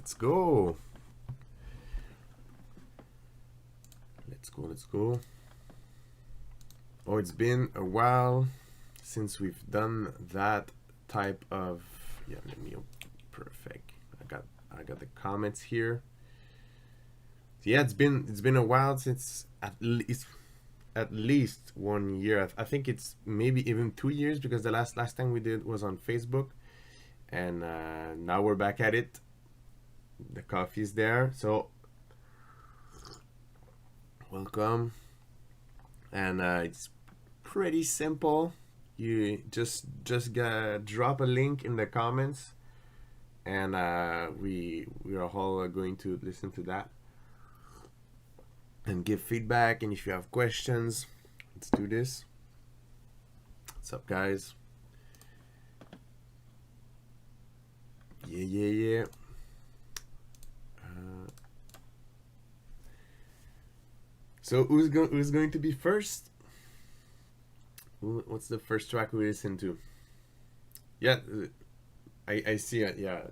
Let's go. Let's go. Oh, it's been a while since we've done that type of, yeah, let me, perfect. I got the comments here. So yeah, it's been a while since at least 1 year. I think it's maybe even 2 years, because the last time we did was on Facebook, and now we're back at it. The coffee's there, so welcome. And it's pretty simple. You just gotta drop a link in the comments, and we are all going to listen to that and give feedback. And if you have questions, let's do this. What's up, guys? Yeah. So who's going to be first? What's the first track we listen to? Yeah, I see it. Yeah,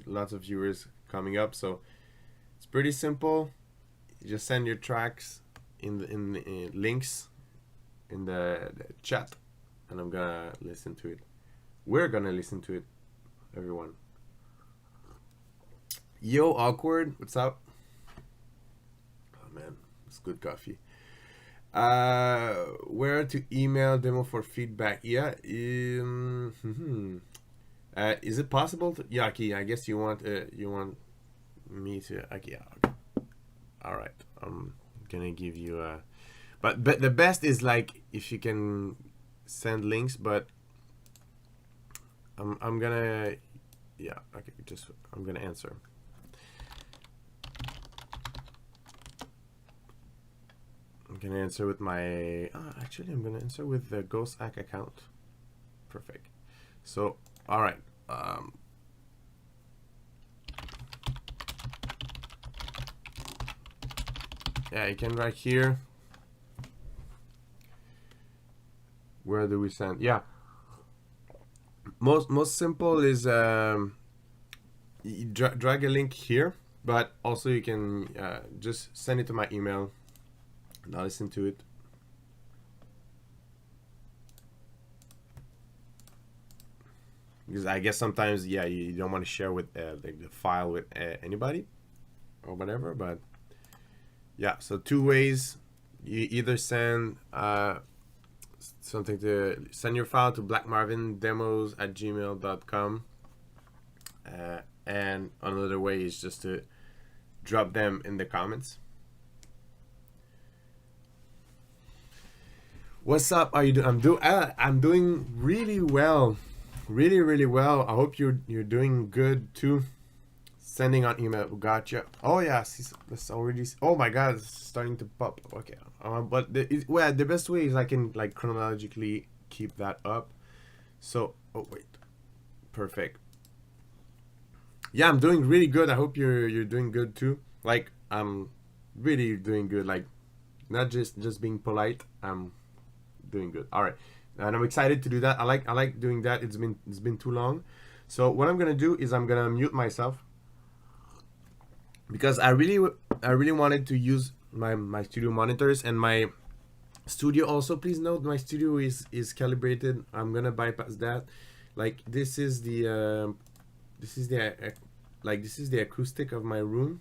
lots of viewers coming up. So it's pretty simple. You just send your tracks in the links in the chat, and I'm gonna listen to it. We're gonna listen to it, everyone. Yo, awkward. What's up? Oh man, it's good coffee. Where to email demo for feedback? Yeah. Is it possible to, Yaki? I guess you want me to. Okay, yeah. All right. I'm gonna give you a. But the best is like if you can send links. But I'm gonna. Yeah. Okay. I'm gonna answer. I'm gonna answer with my. Actually, I'm gonna answer with the Ghosthack account. Perfect. So, all right. Yeah, you can write here. Where do we send? Yeah. Most simple is you drag a link here, but also you can just send it to my email. And I'll listen to it. Because I guess sometimes, yeah, you don't want to share with the file with anybody or whatever. But yeah, so 2 ways. You either send send your file to blackmarvindemos@gmail.com, and another way is just to drop them in the comments. What's up? Are you doing? I'm doing really well, really well. I hope you're doing good too. Sending on email. Gotcha. Oh yeah, that's already. Oh my God, it's starting to pop. Okay, but the best way is I can like chronologically keep that up. So oh wait, perfect. Yeah, I'm doing really good. I hope you're doing good too. Like I'm really doing good. Like not just being polite. I'm doing good. All right, and I'm excited to do that. I like doing that. It's been too long. So what I'm gonna do is I'm gonna mute myself, because I really wanted to use my studio monitors and my studio. Also, please note my studio is calibrated. I'm gonna bypass that. Like this is the acoustic of my room,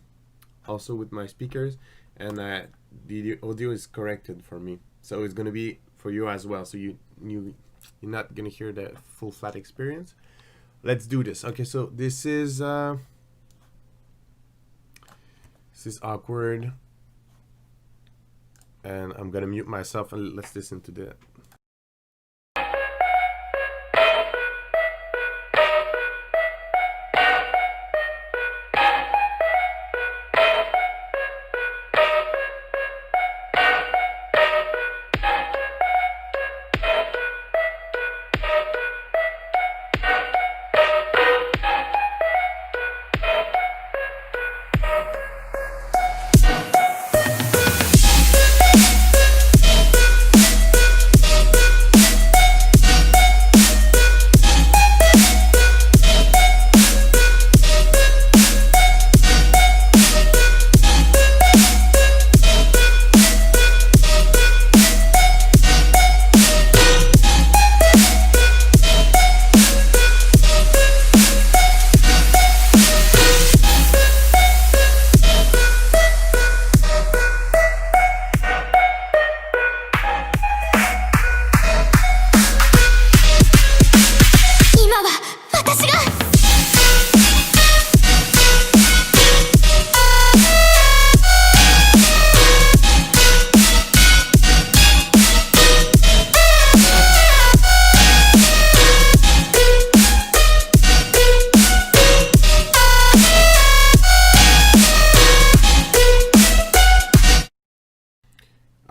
also with my speakers, and the audio is corrected for me, so it's gonna be for you as well. So you're not gonna hear the full flat experience. Let's do this. Okay, so this is awkward, and I'm gonna mute myself and let's listen to that.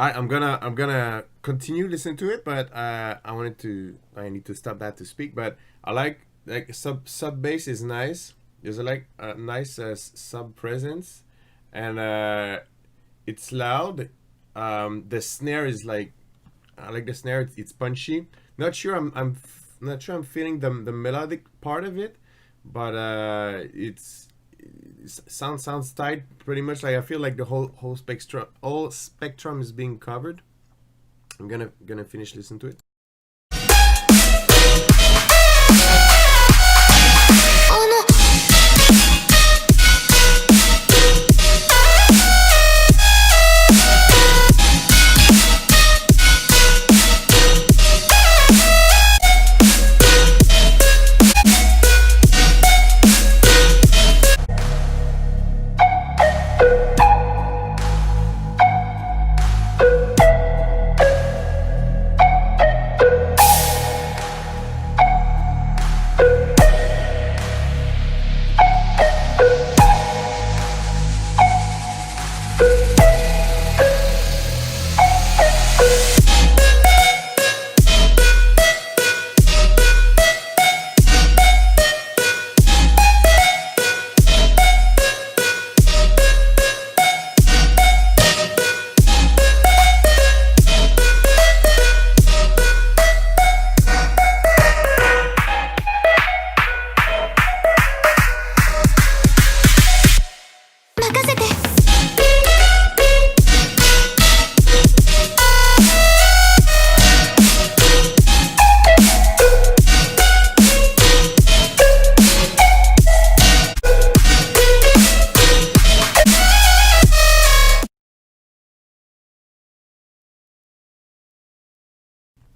right, I'm gonna continue listening to it, but I need to stop that to speak. But I like sub bass is nice. There's like a nice sub presence, and it's loud. The snare is like, I like the snare. It's punchy. Not sure not sure I'm feeling the melodic part of it, but it sounds tight. Pretty much like I feel like the whole spectrum is being covered. I'm gonna finish listening to it.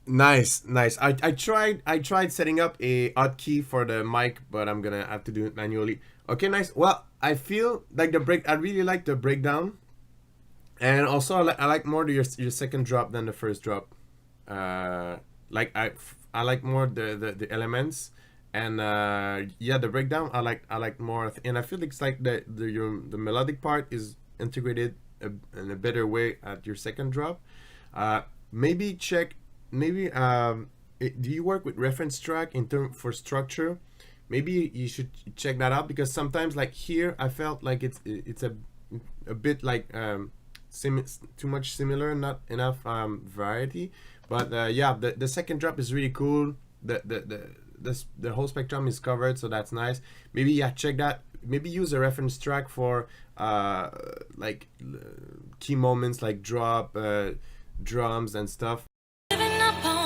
Nice. I tried setting up a hotkey for the mic, but I'm gonna have to do it manually. Okay, nice. Well, I feel like I really like the breakdown, and also I like more your second drop than the first drop. Like I like more the elements, and yeah, the breakdown I like more, and I feel it's like the melodic part is integrated in a better way at your second drop. Maybe check. Maybe do you work with reference track in term for structure? Maybe you should check that out, because sometimes like here I felt like it's a bit like too much similar, not enough variety. But yeah, the second drop is really cool. The whole spectrum is covered, so that's nice. Maybe check that. Maybe use a reference track for like key moments like drop, drums and stuff. Giving up on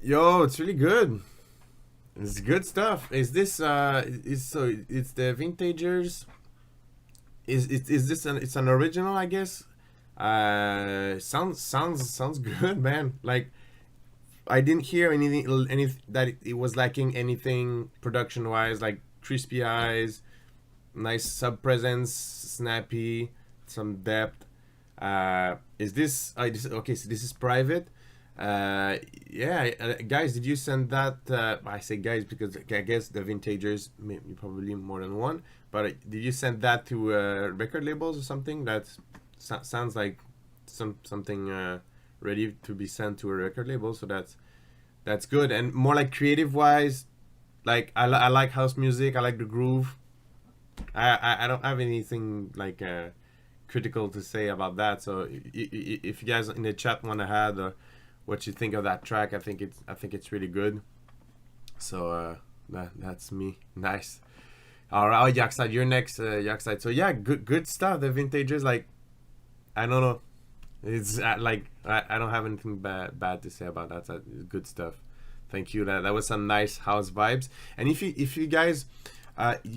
Yo, it's really good. It's good stuff. Is this it's the Vintagers? Is this it's an original, I guess? Sounds good, man. Like I didn't hear any that it was lacking anything production wise, like crispy eyes, nice sub presence, snappy, some depth. Is this? Okay, so this is private. Yeah, guys, did you send that? I say guys because I guess the Vintagers, maybe probably more than one. But did you send that to record labels or something? That sounds like something ready to be sent to a record label. So that's good. And more like creative wise, like I like house music. I like the groove. I don't have anything like critical to say about that. So if you guys in the chat want to add what you think of that track, I think it's really good. So that's me. Nice. All right, oh, Yakside, you're next, Yakside. So yeah, good stuff. The Vintagers, like, I don't know. It's like I don't have anything bad to say about that. That's good stuff. Thank you. That was some nice house vibes. And if you guys,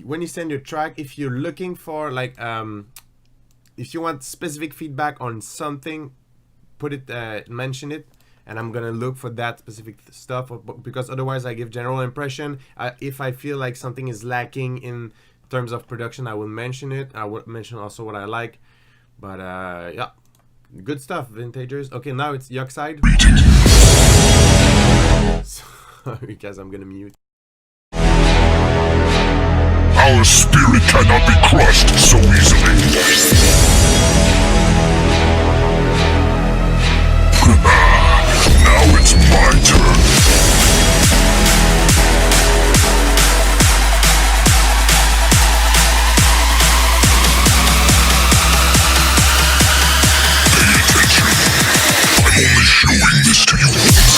when you send your track, if you're looking for like if you want specific feedback on something, put it, mention it, and I'm gonna look for that specific stuff, because otherwise I give general impression. If I feel like something is lacking in terms of production, I will mention it. I will mention also what I like. But yeah, good stuff, Vintagers. Okay, now it's Yuckside. Sorry guys, I'm gonna mute. Our spirit cannot be crushed so easily. Now it's my turn. Pay attention. I'm only showing this to you once.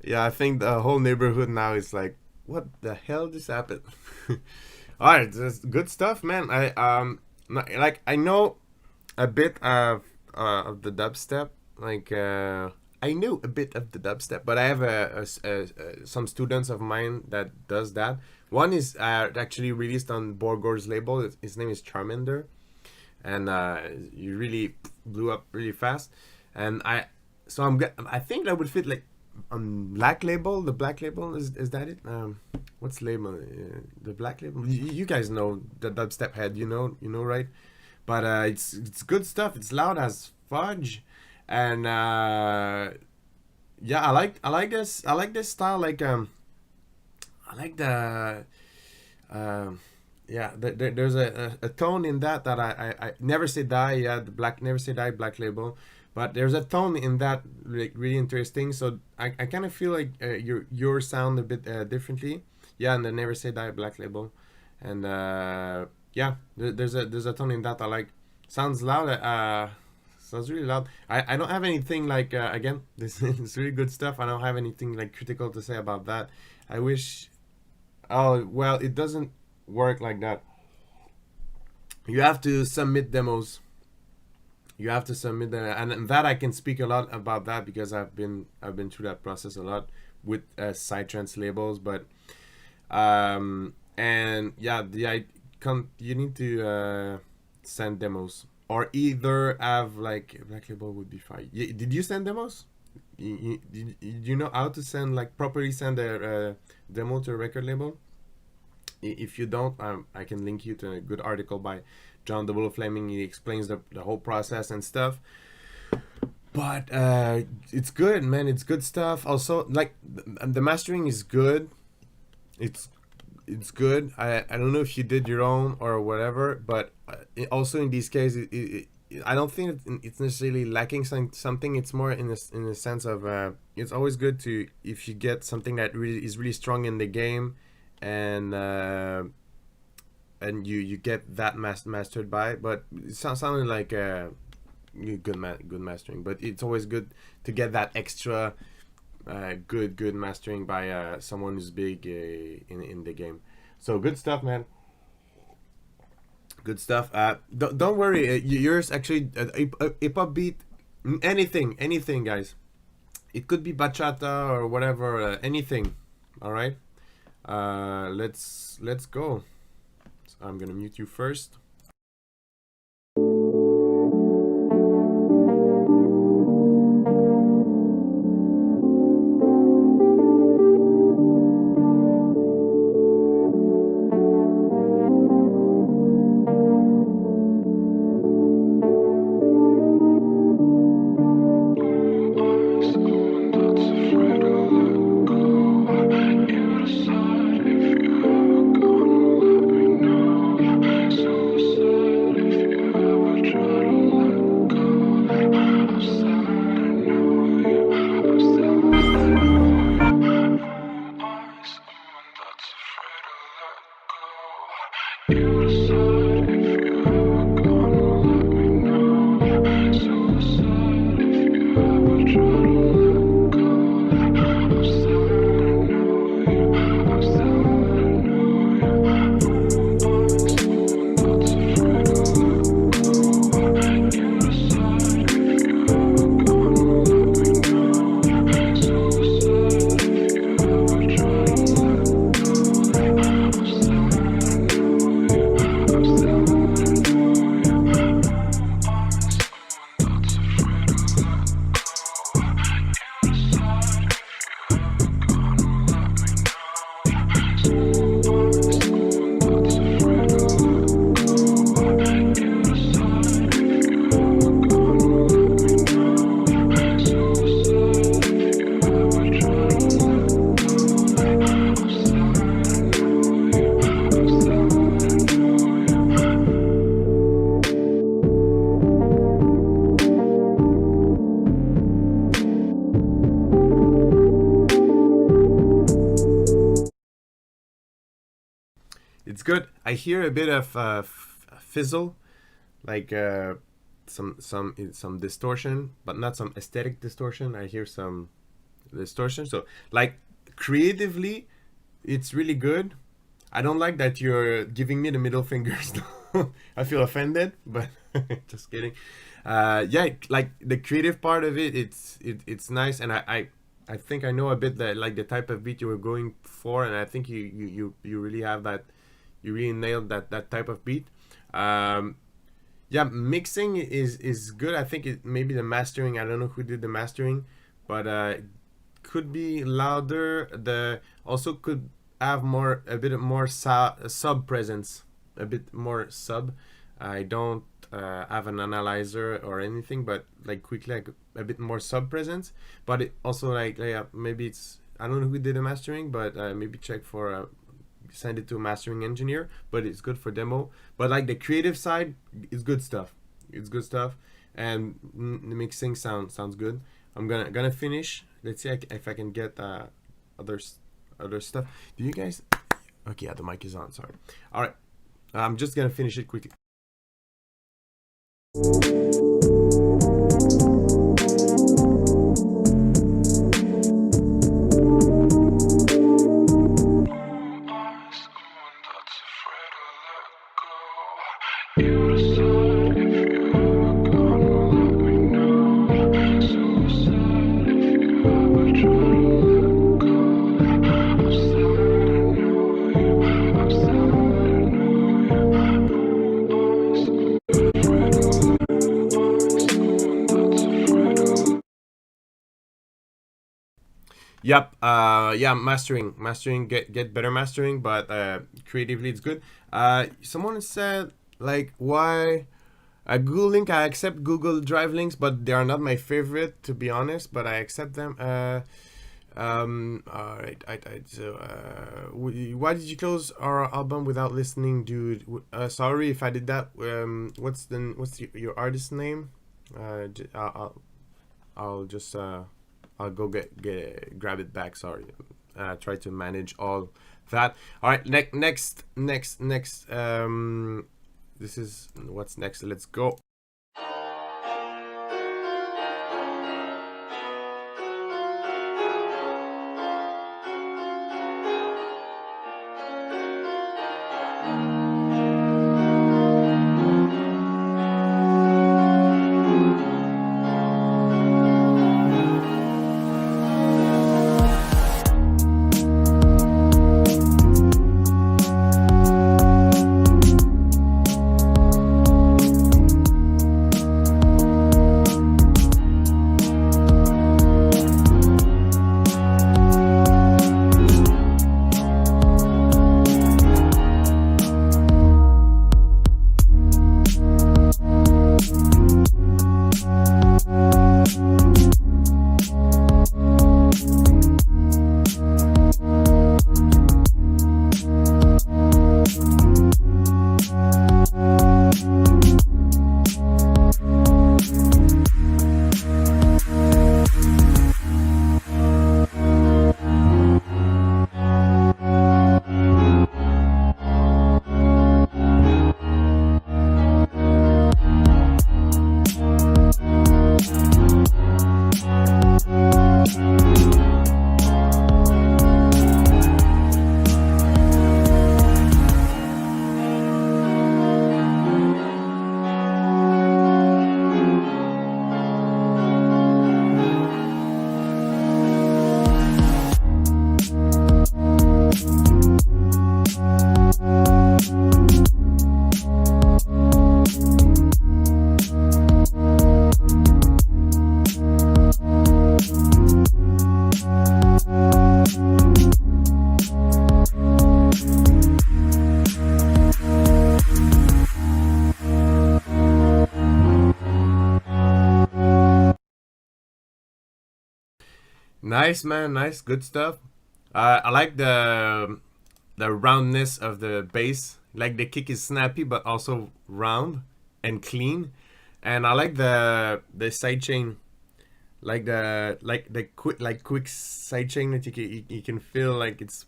Yeah, I think the whole neighborhood now is like, what the hell just happened? All right, that's good stuff, man. I know a bit of the dubstep. Like I knew a bit of the dubstep, but I have some students of mine that does that. One is actually released on Borgor's label. His name is Charmander, and he really blew up really fast. And I think that would fit like on Black Label. The Black Label is that it? What's the label? The Black Label. You guys know the dubstep head. You know, right? But it's good stuff. It's loud as fudge, and yeah, I like this style. Like I like the yeah. There's a tone in that I Never Say Die. Yeah, the Black Never Say Die Black Label. But there's a tone in that like really interesting. So I kind of feel like your sound a bit differently. Yeah, and the Never Say Die Black Label, and yeah, there's a tone in that I like. Sounds loud. Sounds really loud. I don't have anything like again. This is really good stuff. I don't have anything like critical to say about that. I wish. Oh well, it doesn't work like that. You have to submit demos. You have to submit them, and that I can speak a lot about that because I've been through that process a lot with Psytrance labels. But and yeah, you need to send demos, or either have like Black Label would be fine. Did you send demos? You know how to send like properly send a demo to a record label? If you don't, I can link you to a good article by John W. Fleming. He explains the whole process and stuff. But it's good, man. It's good stuff. Also, like the mastering is good. It's good. I don't know if you did your own or whatever, but also in these cases, I don't think it's necessarily lacking something. It's more in the sense of it's always good to, if you get something that really is really strong in the game, and you get that mastered by. But it sounded like good mastering. But it's always good to get that extra good mastering by someone who's big in the game. So good stuff, man. Good stuff. Don't worry. Yours actually hip hop beat, anything, guys. It could be bachata or whatever. Anything. All right. Let's go. So I'm gonna mute you first. It's good. I hear a bit of fizzle, like some distortion, but not some aesthetic distortion. I hear some distortion. So like creatively, it's really good. I don't like that you're giving me the middle fingers. I feel offended, but just kidding. Yeah, like the creative part of it, it's nice, and I think I know a bit that like the type of beat you were going for, and I think you really have that. You really nailed that type of beat. Yeah, mixing is good. I think maybe the mastering. I don't know who did the mastering, but could be louder. The also could have a bit more sub presence, a bit more sub. I don't have an analyzer or anything, but like quickly like a bit more sub presence. But it also like yeah, maybe it's, I don't know who did the mastering, but maybe check for send it to a mastering engineer. But it's good for demo. But like the creative side is good stuff. It's good stuff, and the mixing sounds good. I'm gonna finish. Let's see if I can get other stuff. Do you guys? Okay, yeah, the mic is on. Sorry. All right, I'm just gonna finish it quickly. Yep. Yeah. Mastering. Get better mastering, but creatively it's good. Someone said like why Google link. I accept Google Drive links, but they are not my favorite to be honest. But I accept them. All right. So, why did you close our album without listening, dude? Sorry if I did that. What's your artist name? I'll just I'll go grab it back. Sorry. Try to manage all that. All right. Next. This is what's next. Let's go. Nice, man. Nice, good stuff. I like the roundness of the bass. Like the kick is snappy, but also round and clean. And I like the sidechain, like quick sidechain that you can feel like it's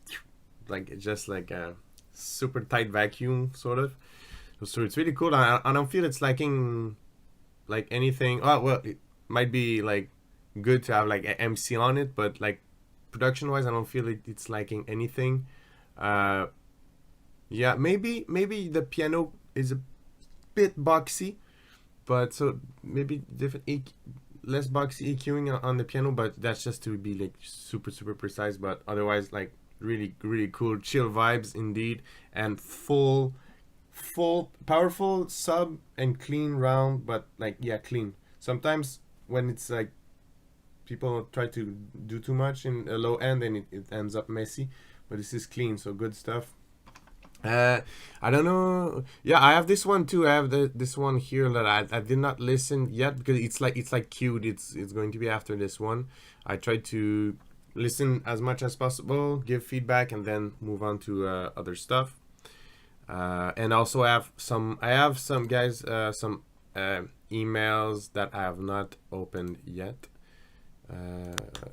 just like a super tight vacuum sort of. So it's really cool. I don't feel it's lacking like anything. Oh well, it might be like good to have like an MC on it, but like production wise I don't feel it's lacking anything. Yeah, maybe the piano is a bit boxy, but so maybe different less boxy EQing on the piano, but that's just to be like super precise. But otherwise like really cool chill vibes indeed, and full powerful sub and clean round, but like yeah, clean. Sometimes when it's like people try to do too much in a low end and it ends up messy, but this is clean, so good stuff. I don't know. Yeah, I have this one too. I have this one here that I did not listen yet because it's like queued. It's going to be after this one. I tried to listen as much as possible, give feedback, and then move on to other stuff. And also I have some guys, some emails that I have not opened yet.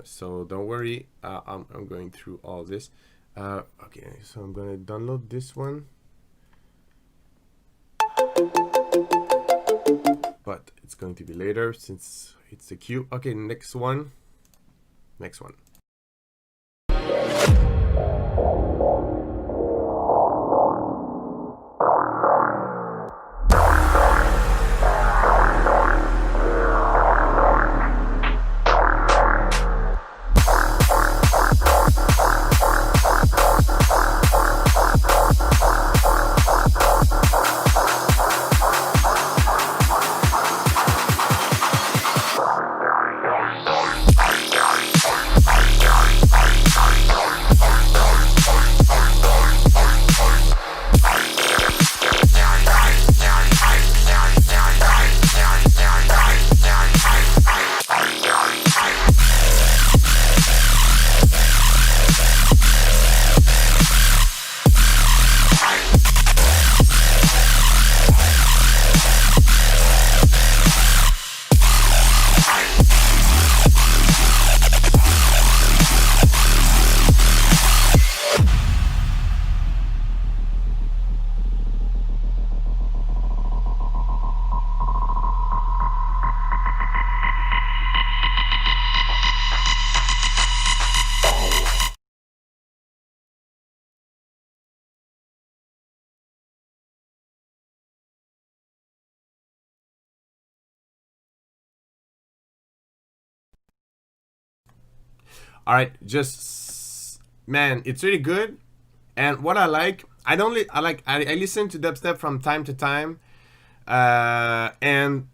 So don't worry, I'm going through all this. Okay, so I'm gonna download this one, but it's going to be later since it's the queue. Okay, next one. All right, just man, it's really good. And what I like, I listen to dubstep from time to time, and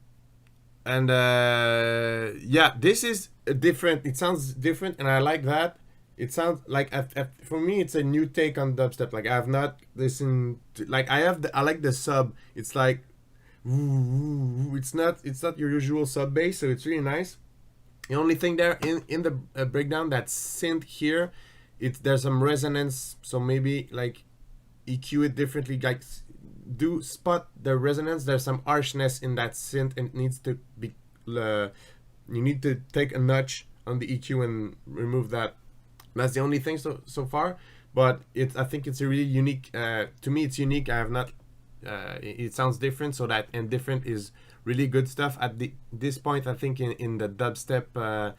yeah, this is different. It sounds different, and I like that. It sounds like for me, it's a new take on dubstep. Like I have not listened to, like I like the sub. It's like it's not your usual sub bass, so it's really nice. The only thing there in the breakdown, that synth here, there's some resonance, so maybe like EQ it differently, like do spot the resonance. There's some harshness in that synth, and it needs to be you need to take a notch on the EQ and remove that. That's the only thing so far, but I think it's a really unique, to me it's unique. I have not it sounds different, so that, and different is really good stuff at this point. I think in the dubstep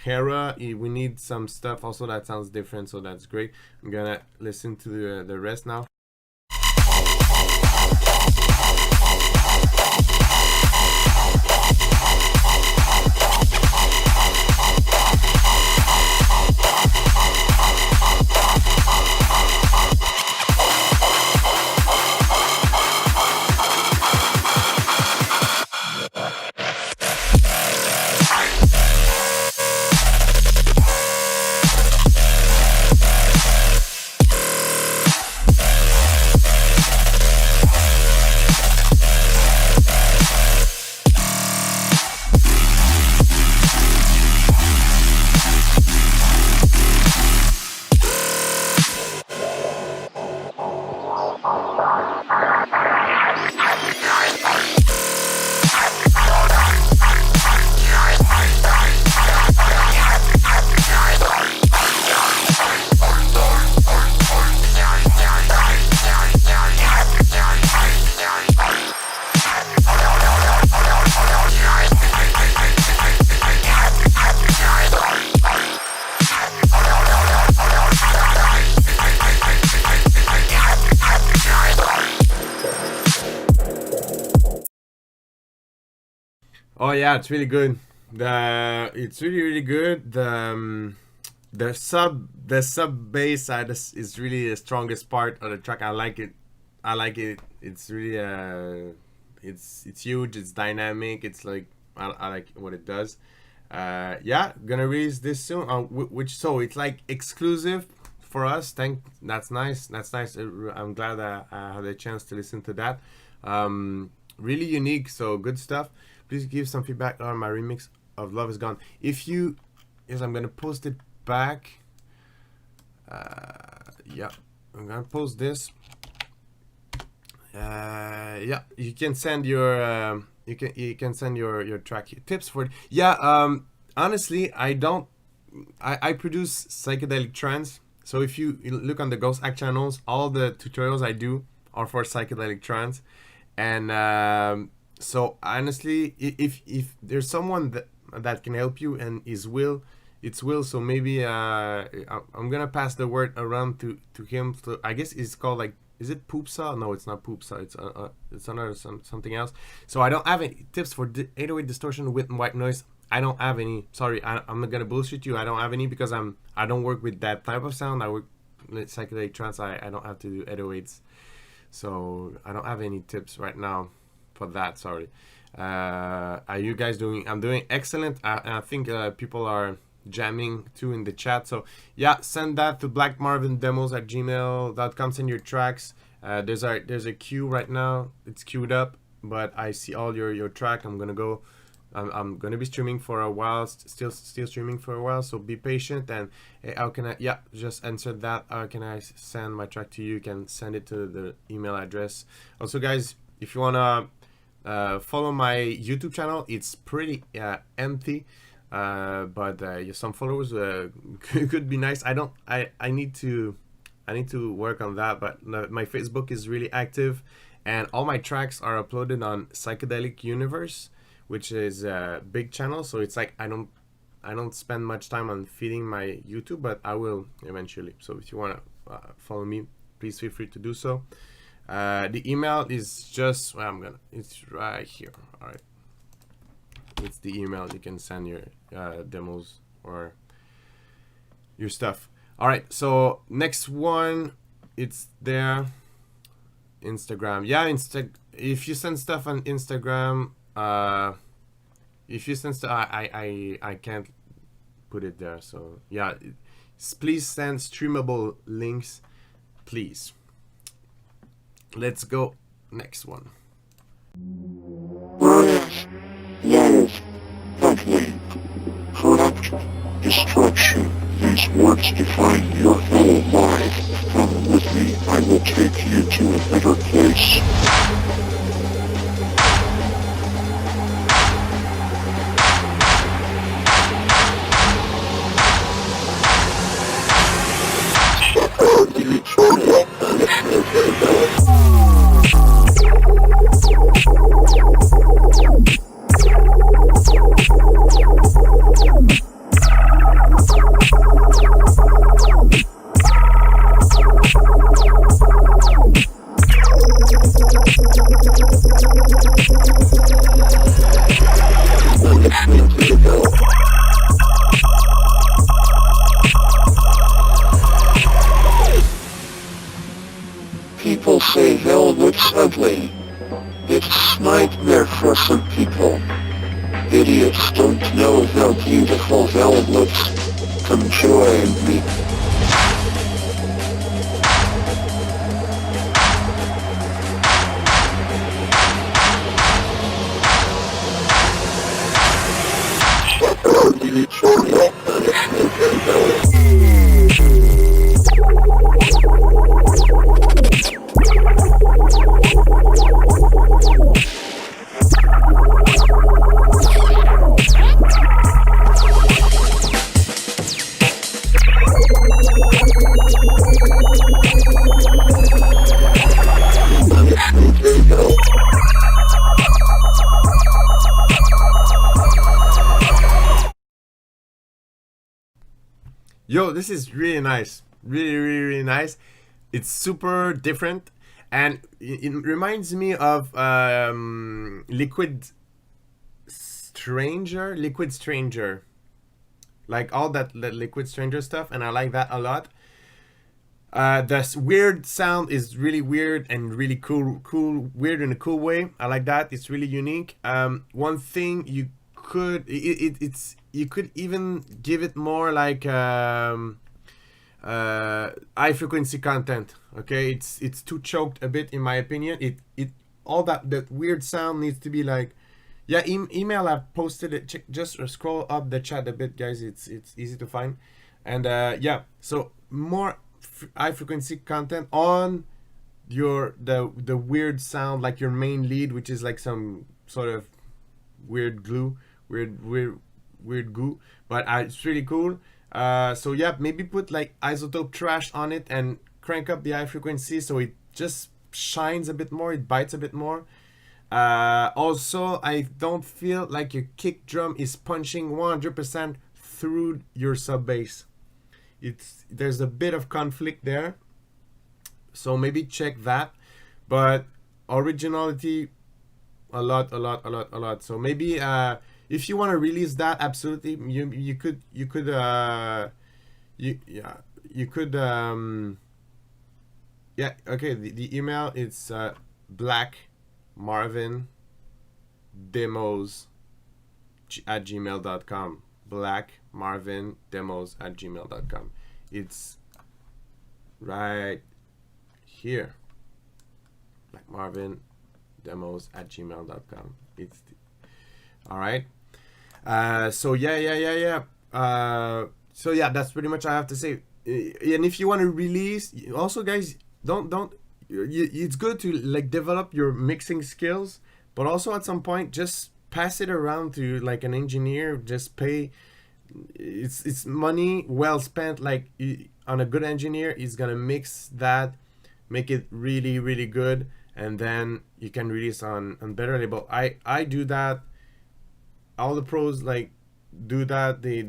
era, we need some stuff also that sounds different, so that's great. I'm gonna listen to the rest now. Oh yeah, it's really good. It's really good. The sub bass side is really the strongest part of the track. I like it. It's really it's huge. It's dynamic. It's like I like what it does. Yeah, gonna release this soon. So it's like exclusive for us. That's nice. I'm glad that I had a chance to listen to that. Really unique. So good stuff. Please give some feedback on my remix of Love Is Gone. Yes, I'm gonna post it back. Yeah, I'm gonna post this. Yeah, you can send your you can send your track tips for it. Yeah, honestly, I produce psychedelic trance. So if you look on the Ghosthack channels, all the tutorials I do are for psychedelic trance. And so honestly, if there's someone that can help you and it's will. So maybe I'm gonna pass the word around to him. So I guess it's called like, is it Poopsa? No, it's not Poopsa. It's another something else. So I don't have any tips for 808 distortion with white noise. I don't have any. Sorry, I'm not gonna bullshit you. I don't have any because I don't work with that type of sound. I work with psychedelic trance. I don't have to do 808s. So I don't have any tips right now for that. Sorry. Are you guys doing? I'm doing excellent. I think people are jamming too in the chat. So yeah, send that to blackmarvindemos@gmail.com. Send your tracks. There's a queue right now. It's queued up, but I see all your track. I'm gonna be streaming for a while. Still streaming for a while. So be patient. And how can I? Yeah, just answer that. How can I send my track to you? You can send it to the email address. Also, guys, if you wanna follow my YouTube channel, it's pretty empty. But some followers could be nice. I need to work on that. But my Facebook is really active, and all my tracks are uploaded on Psychedelic Universe, which is a big channel. So it's like I don't spend much time on feeding my YouTube, but I will eventually. So if you want to follow me, please feel free to do so. The email is just it's right here. All right, it's the email. You can send your demos or your stuff. All right, so next one, it's there. Instagram. Yeah, if you send stuff on Instagram, if you send stuff, I can't put it there. So yeah, please send streamable links, please. Let's go next one. Rise, love, ugly, corrupt, destruction. These words define your whole life. Come with me, I will take you to a better place. People say hell looks ugly. It's a nightmare for some people. Idiots don't know how beautiful hell looks. Come join me. Yo, this is really nice. Really nice. It's super different, and it reminds me of Liquid Stranger, like all that Liquid Stranger stuff, and I like that a lot. This weird sound is really weird and really cool, weird in a cool way. I like that. It's really unique. One thing you could you could even give it more like high frequency content. Okay, it's too choked a bit in my opinion. It all that weird sound needs to be like, yeah. Email, I've posted it. Just scroll up the chat a bit, guys. It's easy to find, and yeah. So more high frequency content on the weird sound, like your main lead, which is like some sort of weird glue, weird goo, but it's really cool. So yeah, maybe put like isotope trash on it and crank up the high frequency so it just shines a bit more, it bites a bit more. Also, I don't feel like your kick drum is punching 100% through your sub bass. There's a bit of conflict there, so maybe check that. But originality, a lot. So maybe if you want to release that, absolutely, you could yeah, okay, the email, it's Black Marvin demos at gmail.com. Black Marvin demos at gmail.com. It's right here. Black Marvin demos at gmail.com. It's all right. So yeah. So yeah, that's pretty much I have to say. And if you want to release, also guys, don't it's good to like develop your mixing skills, but also at some point just pass it around to like an engineer. Just pay, it's money well spent, like on a good engineer. He's gonna mix that, make it really good, and then you can release on better label. I do that. All the pros like do that. They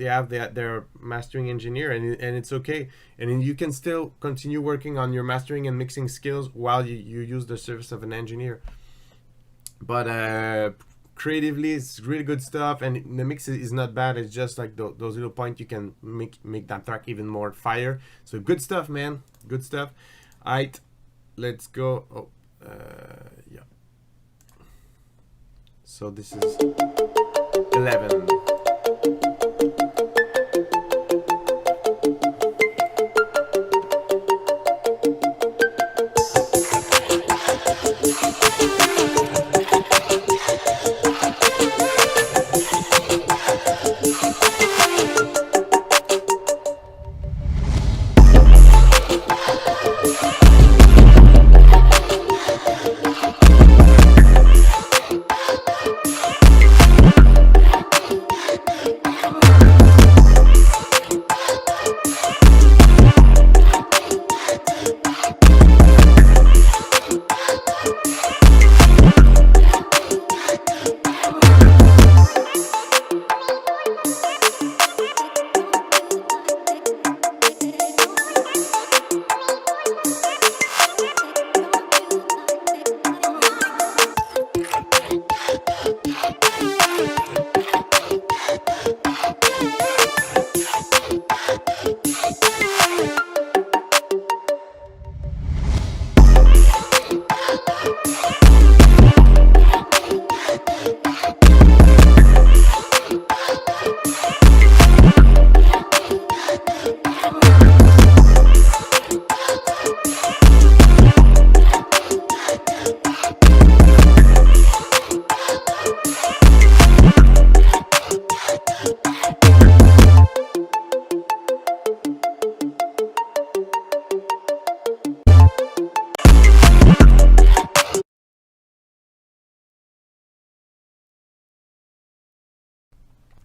have their mastering engineer, and it's okay, and then you can still continue working on your mastering and mixing skills while you use the service of an engineer. But creatively, it's really good stuff, and the mix is not bad. It's just like those little points you can make that track even more fire. So good stuff, man, good stuff. Alright, let's go. Yeah, so this is 11.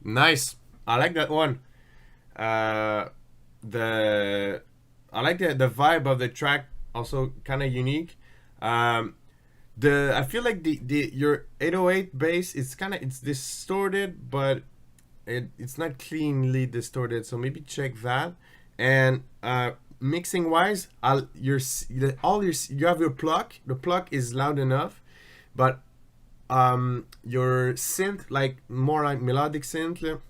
Nice. I like that one. I like the vibe of the track. Also kind of unique. I feel like your 808 bass is it's distorted, but it's not cleanly distorted. So maybe check that. And mixing wise, you have your pluck. The pluck is loud enough, but your synth, like more like melodic synth,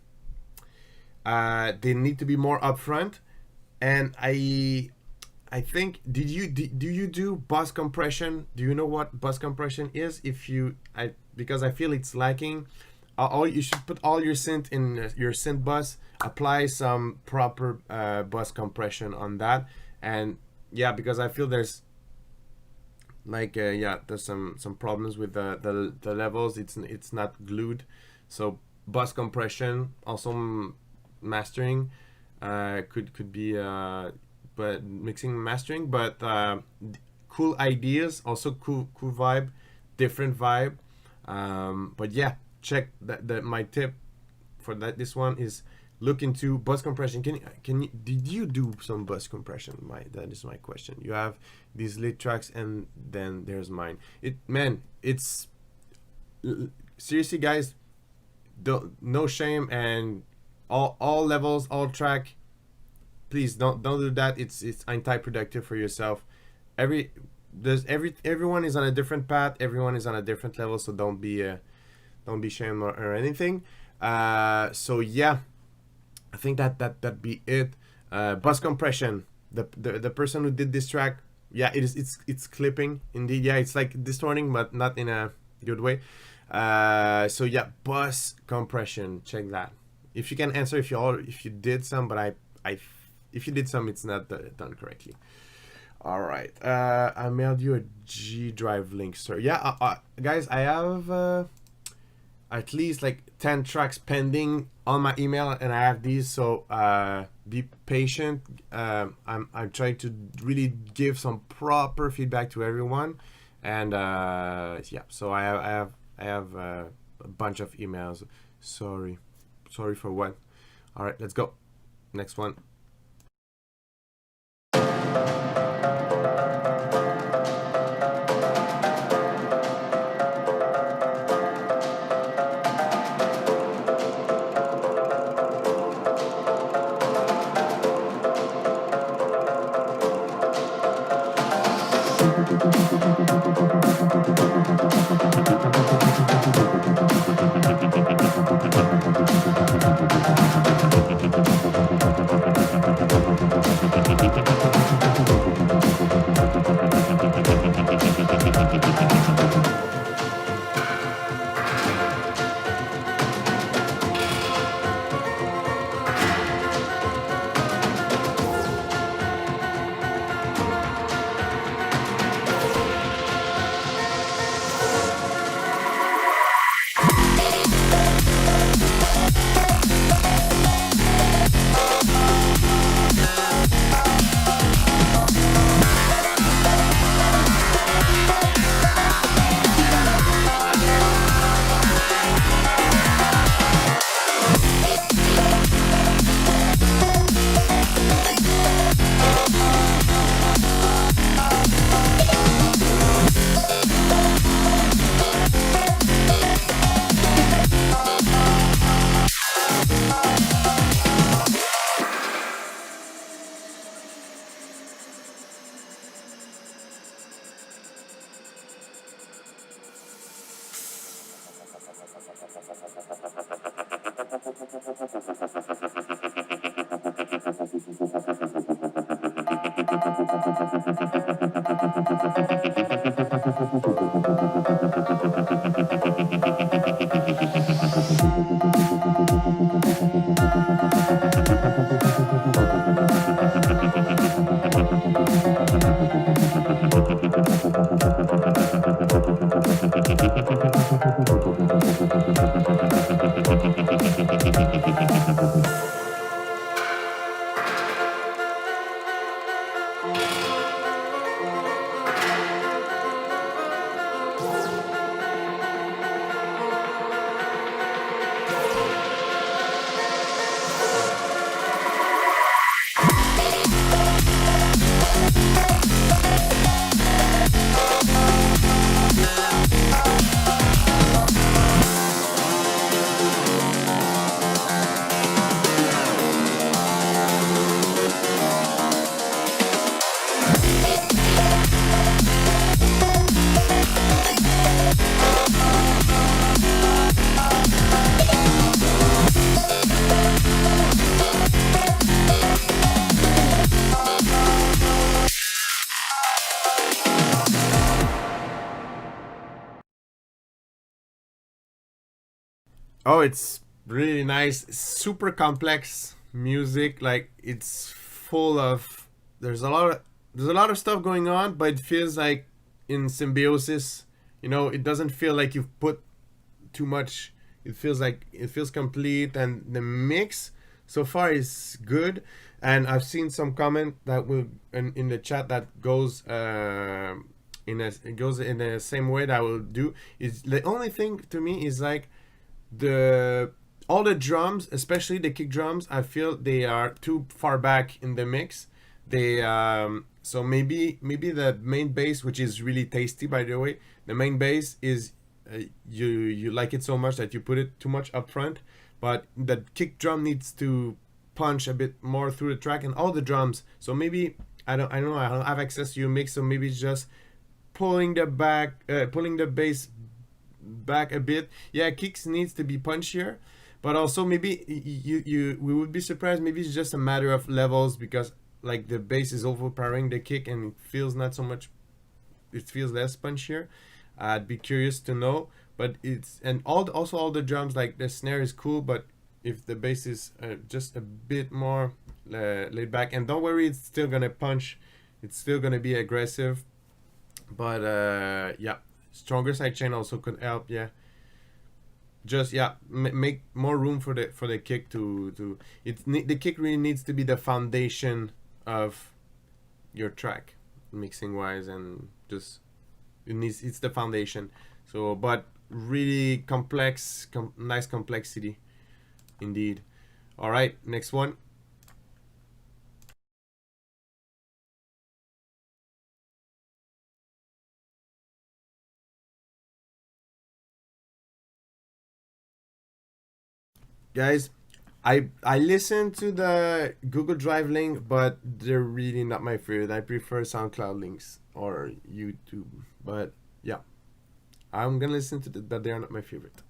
they need to be more upfront. And I think, do you do bus compression? Do you know what bus compression is? Because I feel it's lacking. You should put all your synth in your synth bus, apply some proper bus compression on that. And yeah, because I feel there's there's some problems with the levels. It's not glued. So bus compression, also mastering, could be but mixing and mastering, but cool ideas, also cool vibe, different vibe. But yeah, check that my tip for this one is look into bus compression. Did you do some bus compression? That is my question. You have these lit tracks, and then there's mine. It's seriously, guys, no shame, and all levels, all track. Please don't do that. It's anti-productive for yourself. Everyone is on a different path. Everyone is on a different level. So don't be shamed or anything. So yeah, I think that be it. Bus compression. The person who did this track, yeah, it's clipping indeed. Yeah, it's like distorting, but not in a good way. So yeah, bus compression. Check that. If you can answer, if you did some, but if you did some, it's not done correctly. All right. I mailed you a G Drive link, sir. Yeah, guys, I have at least like 10 tracks pending on my email, and I have these. So be patient. I'm trying to really give some proper feedback to everyone, and yeah. So I have a bunch of emails. Sorry for what. All right, let's go. Next one. Oh, it's really nice, super complex music. Like it's full of there's a lot of stuff going on, but it feels like in symbiosis. It doesn't feel like you've put too much. It feels complete, and the mix so far is good, and I've seen some comment that will in the chat that goes it goes in the same way that I will do. Is the only thing to me is like the all the drums, especially the kick drums, I feel they are too far back in the mix. They so maybe the main bass, which is really tasty by the way, the main bass is you like it so much that you put it too much up front, but the kick drum needs to punch a bit more through the track and all the drums. So maybe I don't know, I don't have access to your mix, so maybe it's just pulling the bass back a bit. Yeah, kicks needs to be punchier, but also maybe we would be surprised, maybe it's just a matter of levels, because like the bass is overpowering the kick and it feels not so much, it feels less punchier. I'd be curious to know, but it's, and also all the drums, like the snare is cool, but if the bass is just a bit more laid back, and don't worry, it's still gonna punch, it's still gonna be aggressive, but yeah, stronger side chain also could help. Yeah, just yeah, make more room for the kick to the kick really needs to be the foundation of your track, mixing wise, and just it's the foundation. So, but really complex, nice complexity indeed. All right, next one. Guys, I listened to the Google Drive link, but they're really not my favorite. I prefer SoundCloud links or YouTube. But yeah, I'm gonna listen to but they are not my favorite.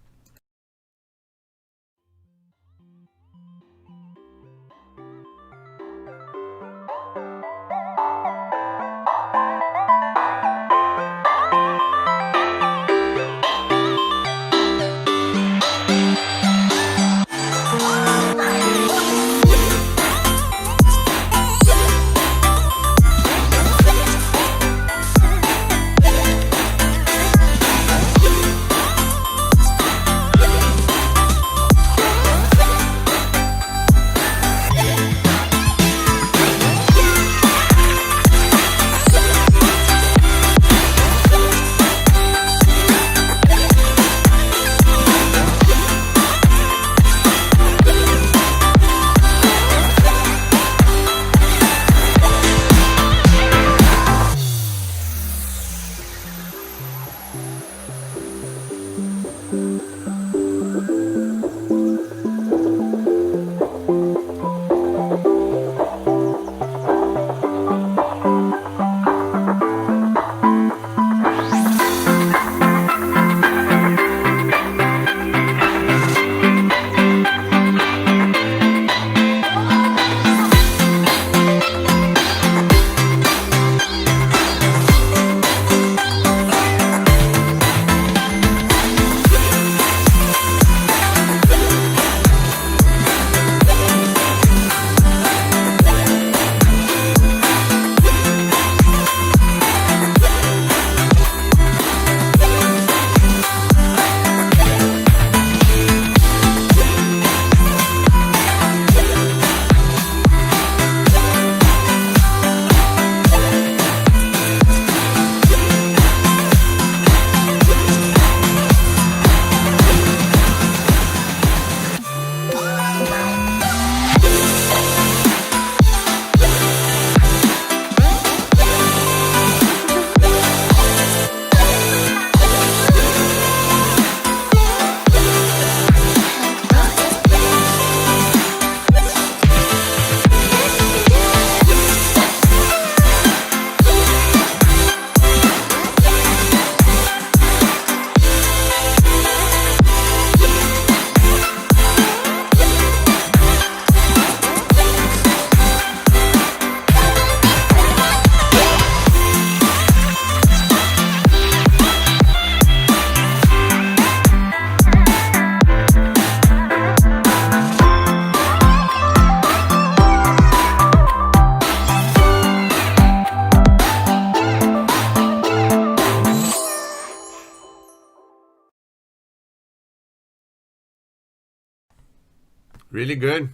Really good.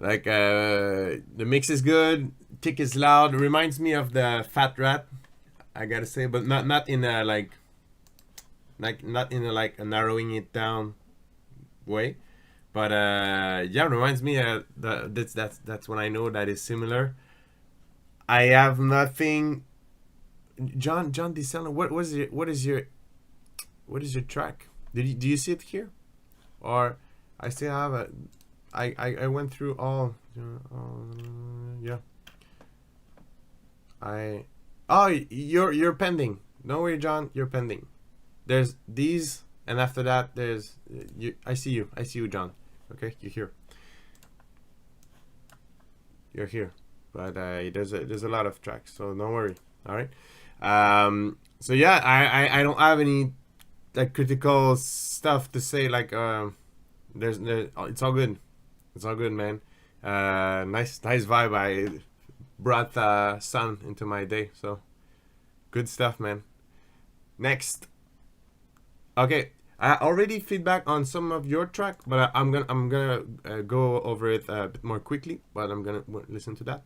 Like the mix is good, kick is loud. It reminds me of the Fat Rat, I gotta say, but not in a like not in a like a narrowing it down way. But yeah, reminds me that's when I know that is similar. I have nothing. John DeSello, what is your track? Do you see it here, or I still have a. I went through all. Yeah. You're pending. Don't worry, John. You're pending. There's these, and after that, there's you. I see you, John. Okay, you're here. You're here, but there's a lot of tracks, so don't worry. All right. So yeah, I don't have any like critical stuff to say. Like there's it's all good. It's all good, man. Nice vibe. I brought sun into my day, so good stuff, man. Next, okay. I already feedback on some of your track, but I'm gonna go over it a bit more quickly. But I'm gonna listen to that.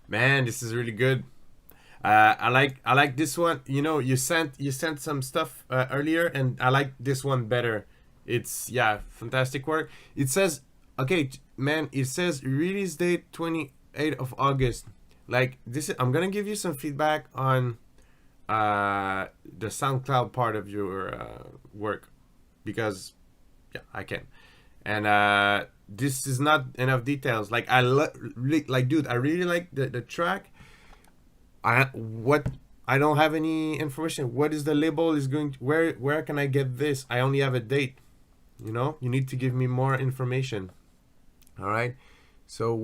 Man, this is really good. I like this one. You know, you sent some stuff earlier, and I like this one better. It's fantastic work. It says, okay, man. It says release date 28th of August. Like this, I'm gonna give you some feedback on the SoundCloud part of your work, because I can. And this is not enough details. Like like dude, I really like the track. I don't have any information. What is the label is going to, where can I get this? I only have a date. You know, you need to give me more information. All right. So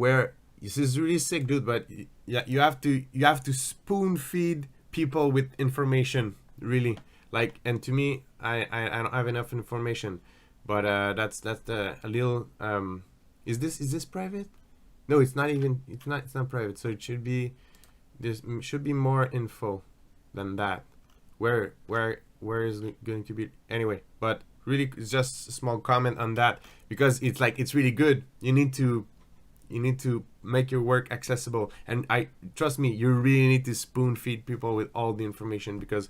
this is really sick, dude, but yeah, you have to spoon feed people with information, really. Like, and to me, I don't have enough information. But that's a little is this private? No, it's not even, it's not private. So it should be, there should be more info than that. Where is it going to be anyway? But really, it's just a small comment on that, because it's like, it's really good. You need to make your work accessible, and trust me, you really need to spoon feed people with all the information, because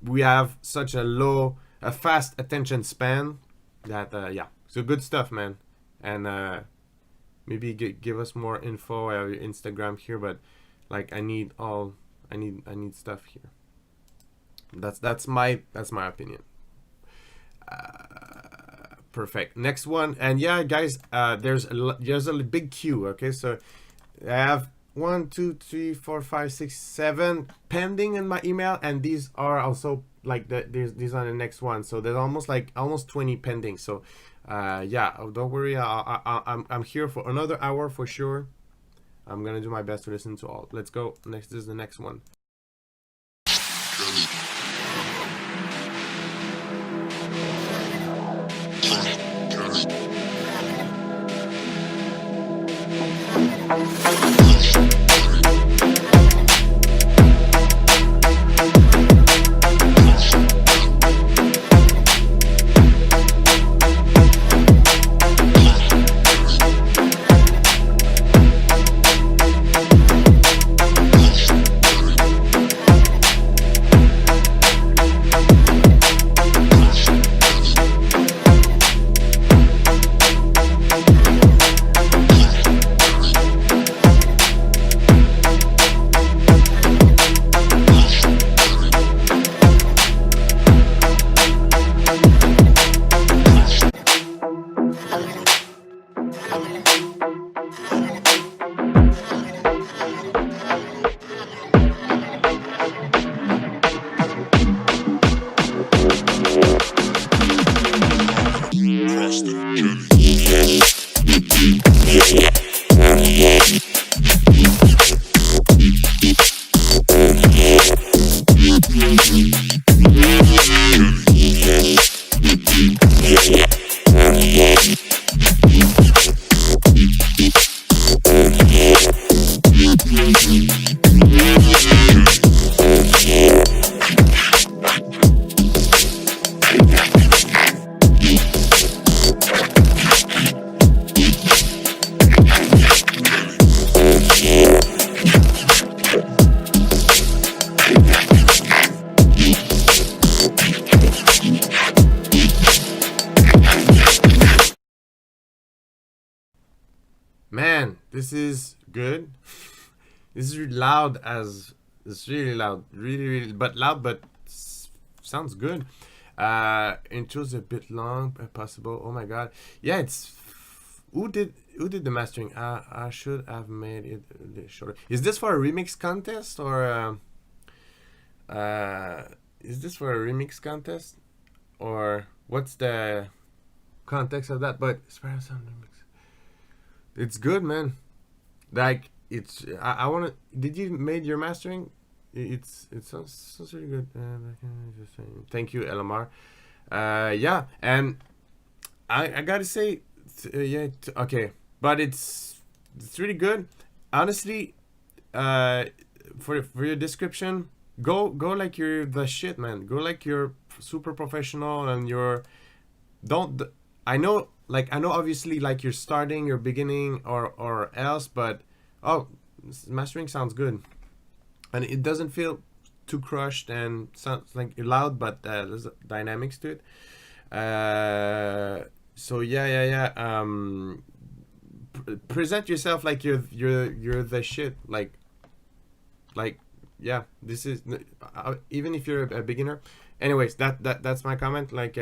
we have such a fast attention span that so good stuff, man. And maybe give us more info. I have your Instagram here, but like I need stuff here. That's my opinion. Perfect. Next one, and yeah, guys, there's a big queue. Okay, so I have 1, 2, 3, 4, 5, 6, 7 pending in my email, and these are also like these are the next one. So there's almost 20 pending. So don't worry, I'm here for another hour for sure. I'm gonna do my best to listen to all. Let's go. This is the next one. Man, this is good. This is really loud as it's really loud, really, but loud, but sounds good. Intro's a bit long, possible. Oh my god, yeah, it's who did the mastering? I should have made it a little shorter. Is this for a remix contest or is this for a remix contest or what's the context of that? But Spiral Sound remix, it's good, man. Like it's I want to. Did you made your mastering? It sounds really good. Thank you, LMR. Yeah, and I gotta say, okay, but it's really good. Honestly, for your description, go like you're the shit, man. Go like you're super professional and you're don't. I know obviously like you're starting, you're beginning or else, but oh, mastering sounds good. And it doesn't feel too crushed and sounds like loud, but there's dynamics to it. So yeah. Present yourself like you're the shit. Like yeah. This is even if you're a beginner. Anyways, that's my comment. Like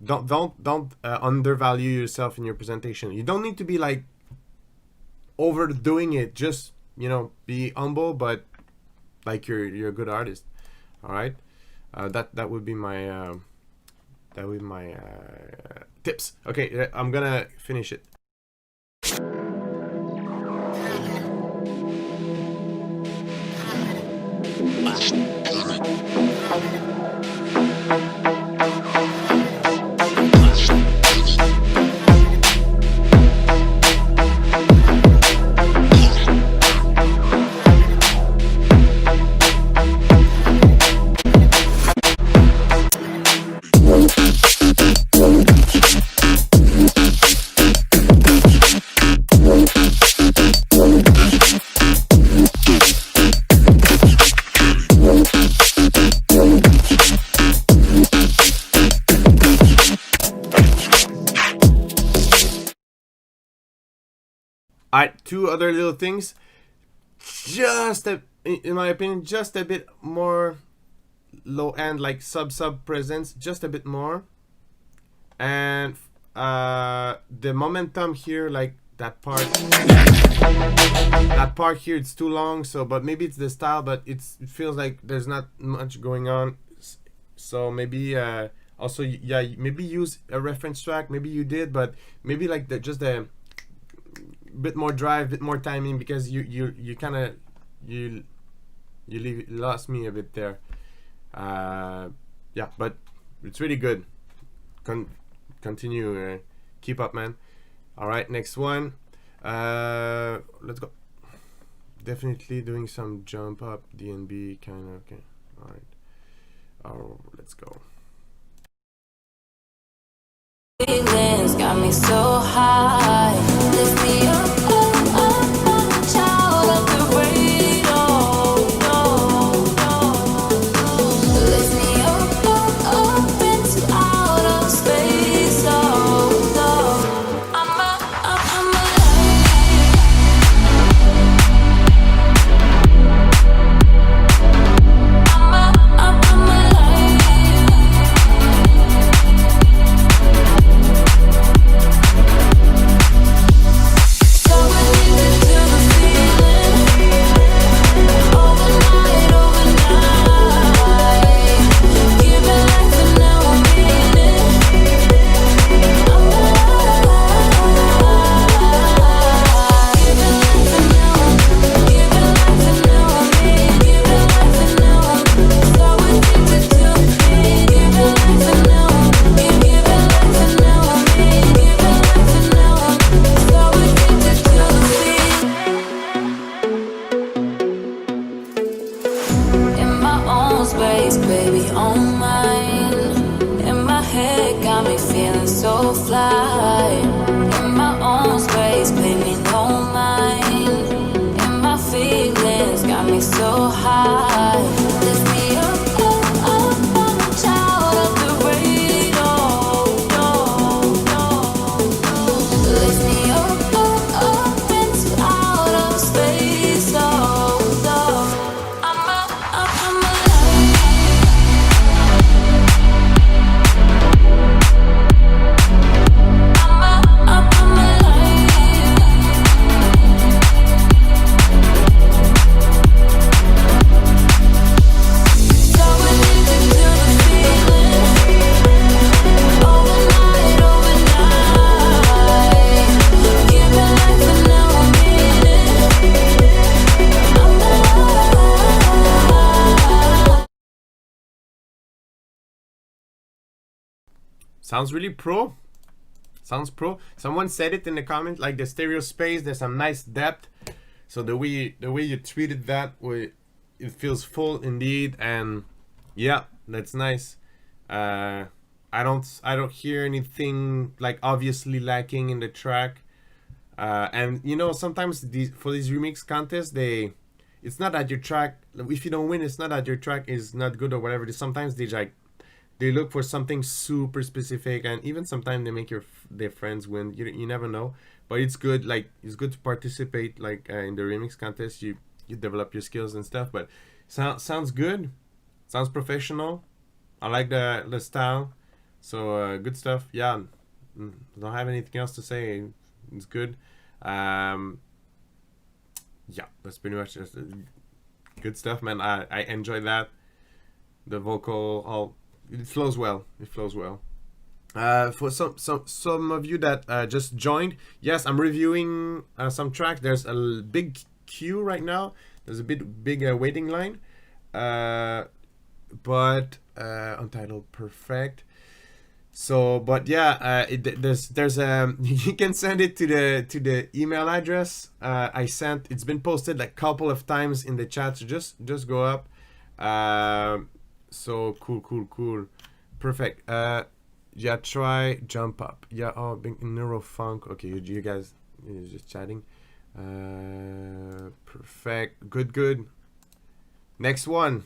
don't undervalue yourself in your presentation. You don't need to be like overdoing it. Just be humble, but like you're a good artist. All right, that would be my tips. Okay, I'm gonna finish it. Alright, two other little things. In my opinion, just a bit more low end, like sub presence, just a bit more. And the momentum here, like that part here, it's too long. So, but maybe it's the style, but it feels like there's not much going on. So maybe also, yeah, maybe use a reference track. Maybe you did, but maybe like just the bit more drive, bit more timing, because you kind of lost me a bit there. Yeah, but it's really good. Continue, keep up, man. All right, next one. Let's go. Definitely doing some jump up DNB kind of. Okay, all right. Oh, let's go. Feelings got me so high. Lift me up, child of the radar. Lift me up into outer space. I'm Sounds really pro. Sounds pro. Someone said it in the comment, like the stereo space, there's some nice depth. So the way you treated that, it feels full indeed, and yeah, that's nice. I don't hear anything like obviously lacking in the track. And you know, sometimes for these remix contests, it's not that your track, if you don't win, it's not that your track is not good or whatever. Sometimes they look for something super specific, and even sometimes they make their friends win. You never know, but it's good. Like, it's good to participate like in the remix contest. You develop your skills and stuff. But sounds good. Sounds professional. I like the style. So good stuff. Yeah, don't have anything else to say. It's good. Yeah, that's pretty much just good stuff, man. I enjoy that. The vocal, it flows well. It flows well. For some of you that just joined, yes, I'm reviewing some tracks. There's a big queue right now. There's a big waiting line. But Untitled Perfect. So, but yeah, there's you can send it to the email address I sent. It's been posted like a couple of times in the chat. So just go up. So cool, perfect. Yeah, try jump up. Yeah, oh, big neurofunk. Okay, you guys, you're just chatting. Perfect, good. Next one.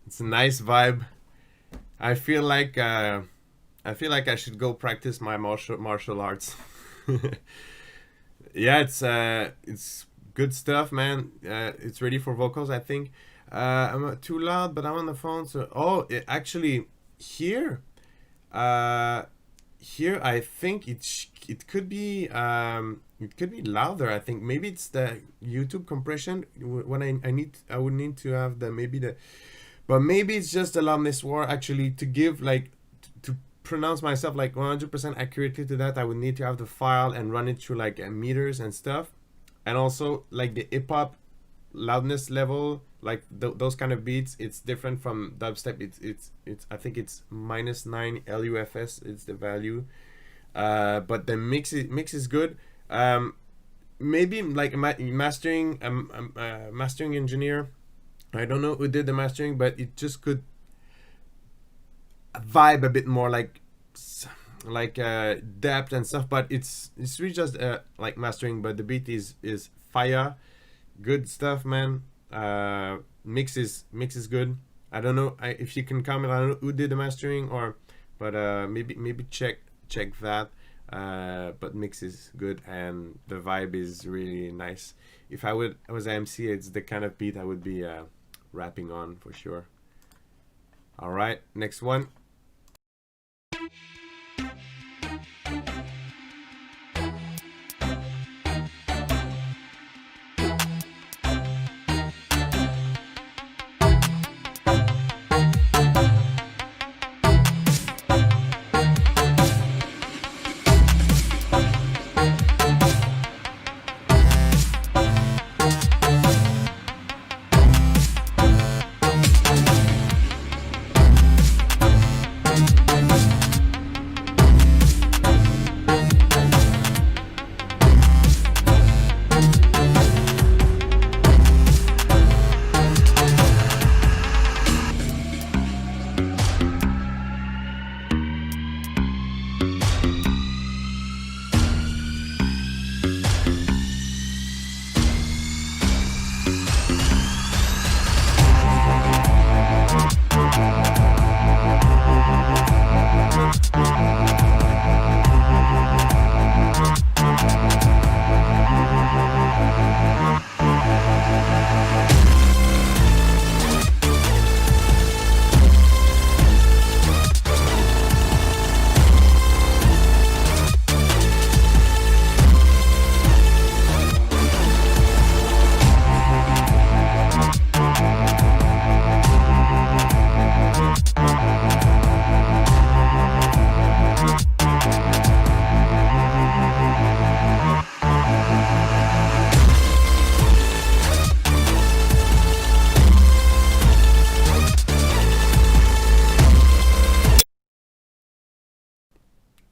It's a nice vibe. I feel like I should go practice my martial arts. Yeah, it's good stuff, man. It's ready for vocals, I think. I'm too loud, but I'm on the phone. So actually here I think it could be louder. I think maybe it's the YouTube compression. When I would need to have but maybe it's just the loudness war. Actually, to give like to pronounce myself like 100% accurately to that, I would need to have the file and run it through like meters and stuff, and also like the hip hop loudness level, like those kind of beats. It's different from dubstep. It's I think it's -9 LUFS. It's the value, but the mix is good. Maybe like mastering mastering engineer. I don't know who did the mastering, but it just could vibe a bit more like depth and stuff. But it's really just like mastering. But the beat is fire, good stuff, man. Mix is good. I don't know if you can comment. I don't know who did the mastering, but but maybe check that. But mix is good and the vibe is really nice. If I was MC, it's the kind of beat I would be rapping on for sure. All right, next one.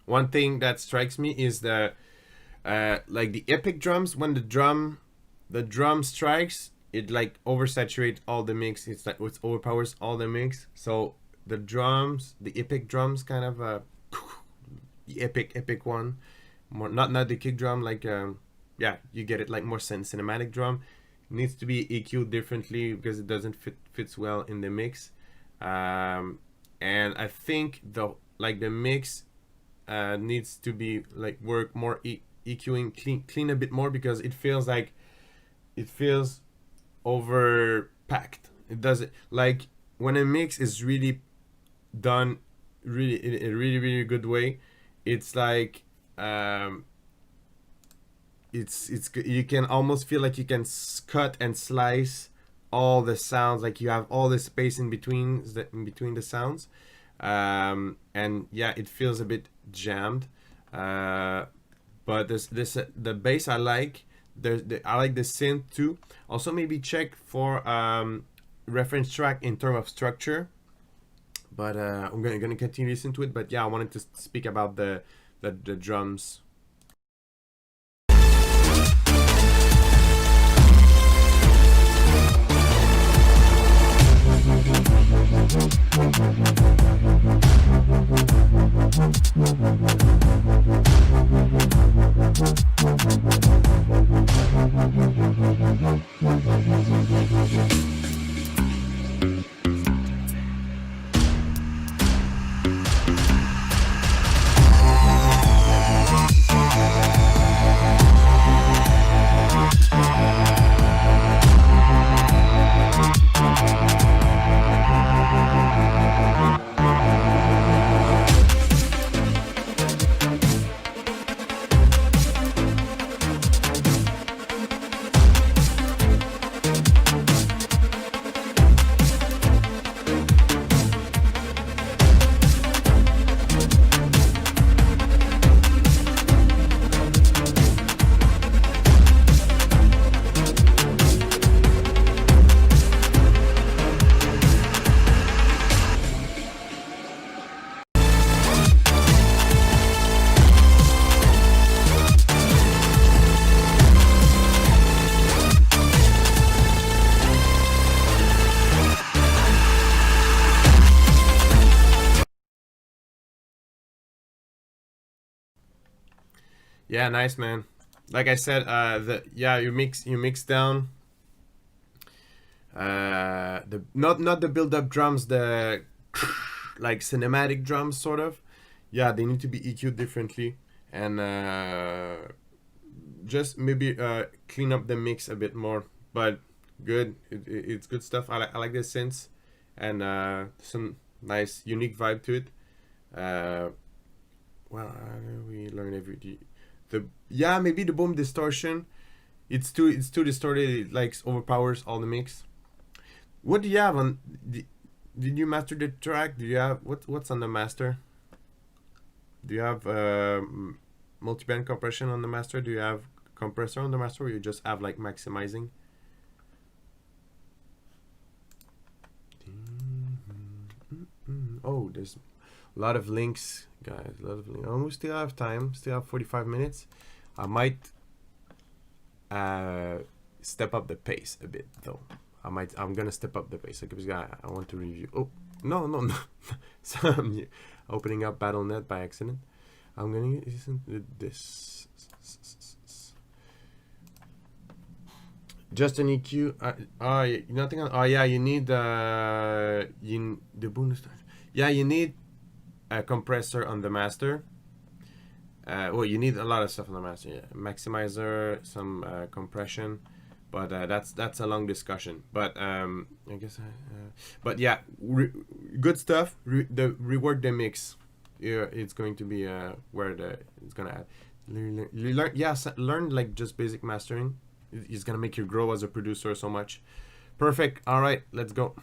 One thing that strikes me is the like the epic drums. When the drum strikes, it like oversaturates all the mix. It's like it overpowers all the mix. So the drums, the epic drums, kind of the epic one, more not the kick drum. Like yeah, you get it. Like more cinematic drum needs to be EQ'd differently because it doesn't fits well in the mix. And I think the mix needs to be like work more EQing clean a bit more, because it feels overpacked. It doesn't, like when a mix is really done really in a really good way, it's like it's you can almost feel like you can cut and slice all the sounds, like you have all the space in between the sounds. And yeah, it feels a bit jammed, but the bass I like. I like the synth too. Also, maybe check for reference track in terms of structure, but I'm gonna continue listening to it. But yeah, I wanted to speak about the drums. Yeah, nice, man. Like I said, you mix down the not the build up drums, the like cinematic drums sort of. yeah, they need to be EQ'd differently, and just maybe clean up the mix a bit more. But good, it's good stuff. I like the synths, and some nice unique vibe to it. Well, we learn yeah, maybe the boom distortion. It's too distorted. It like overpowers all the mix. What do you have on? Did you master the track? Do you have what's on the master? Do you have multiband compression on the master? Do you have compressor on the master, or you just have like maximizing? Oh, there's a lot of links, guys. A lot of links. Oh, we still have time. Still have 45 minutes. I might step up the pace a bit, though. I'm gonna step up the pace because I want to review. Oh, no. So I'm opening up BattleNet by accident. I'm gonna listen to this. Just an EQ. Nothing. Oh yeah, you need the bonus. Yeah, you need a compressor on the master. Well, you need a lot of stuff on the master. Yeah, maximizer, some compression, but that's a long discussion. But I guess. But yeah, good stuff. Rework the mix. Yeah, it's going to be where it's gonna add. Learn like just basic mastering. It's gonna make you grow as a producer so much. Perfect. All right, let's go.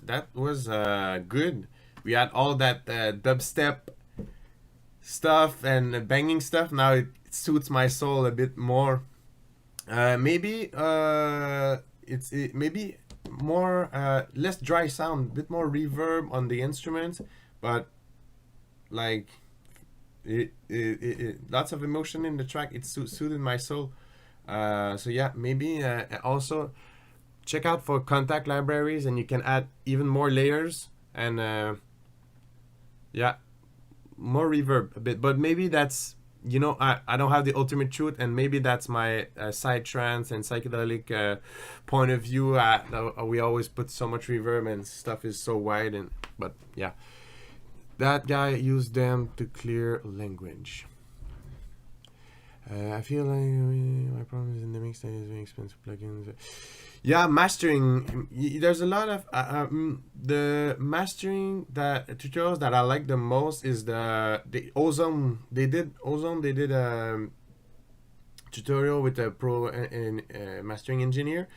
That was good. We had all that dubstep stuff and banging stuff. Now it suits my soul a bit more. Maybe maybe more less dry sound, a bit more reverb on the instruments, but like lots of emotion in the track. It suited my soul. So yeah, maybe also check out for contact libraries, and you can add even more layers and yeah, more reverb a bit. But maybe that's, you know, I don't have the ultimate truth, and maybe that's my psytrance and psychedelic point of view. We always put so much reverb and stuff is so wide, and but yeah, that guy used them to clear language. I feel like my problem is in the mix that is very expensive plugins. Yeah, mastering. There's a lot of the mastering that tutorials that I like the most is the ozone. They did ozone. They did a tutorial with a pro and mastering engineer.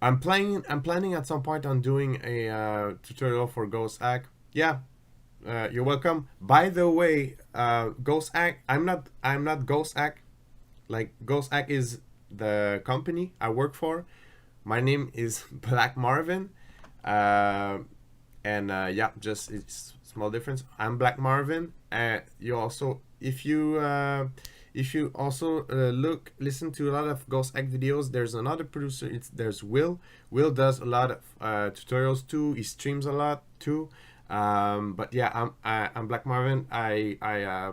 I'm planning at some point on doing a tutorial for Ghosthack. Yeah, you're welcome. By the way, Ghosthack. I'm not Ghosthack. Like Ghosthack is the company I work for. My name is Black Marvin, and yeah, just it's small difference. I'm Black Marvin. You also, if you also listen to a lot of Ghosthack videos, there's another producer. There's Will. Will does a lot of tutorials too. He streams a lot too. But yeah, I'm Black Marvin. I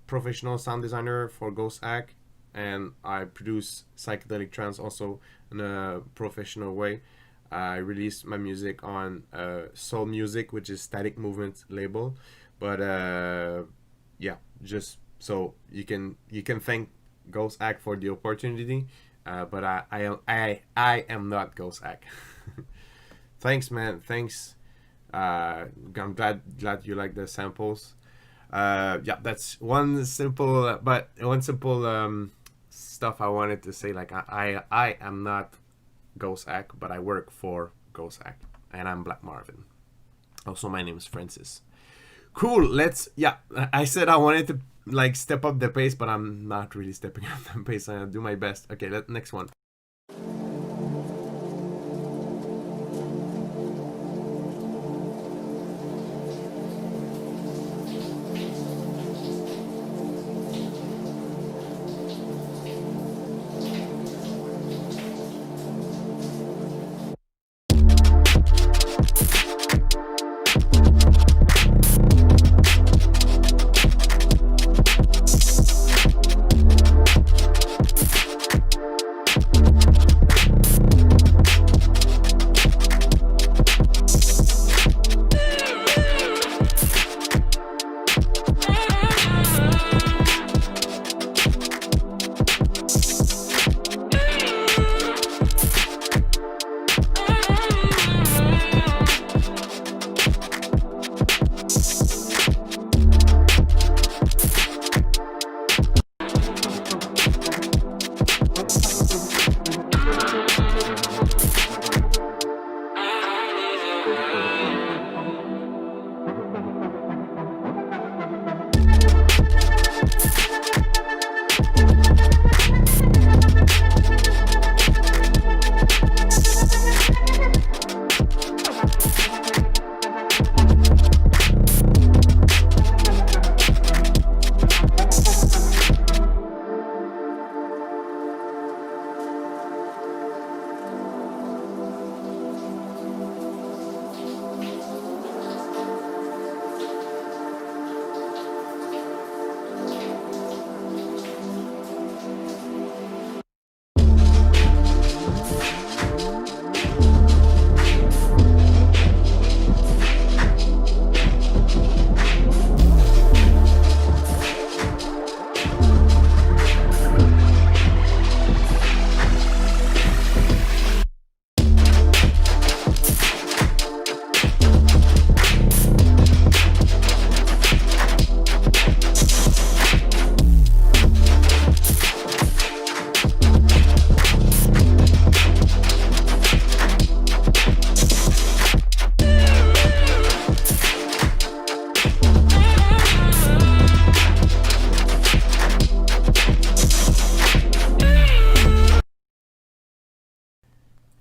professional sound designer for Ghosthack, and I produce psychedelic trance also in a professional way. I release my music on Soul Music, which is Static Movement label, but yeah, just so you can thank Ghosthack for the opportunity, but I am not Ghosthack. Thanks, man. Thanks. I'm glad you like the samples. Yeah, that's one simple stuff I wanted to say. Like I am not Ghosthack, but I work for Ghosthack, and I'm Black Marvin. Also, my name is Francis. Cool. Yeah, I said I wanted to like step up the pace, but I'm not really stepping up the pace. I'll do my best. Okay, next one.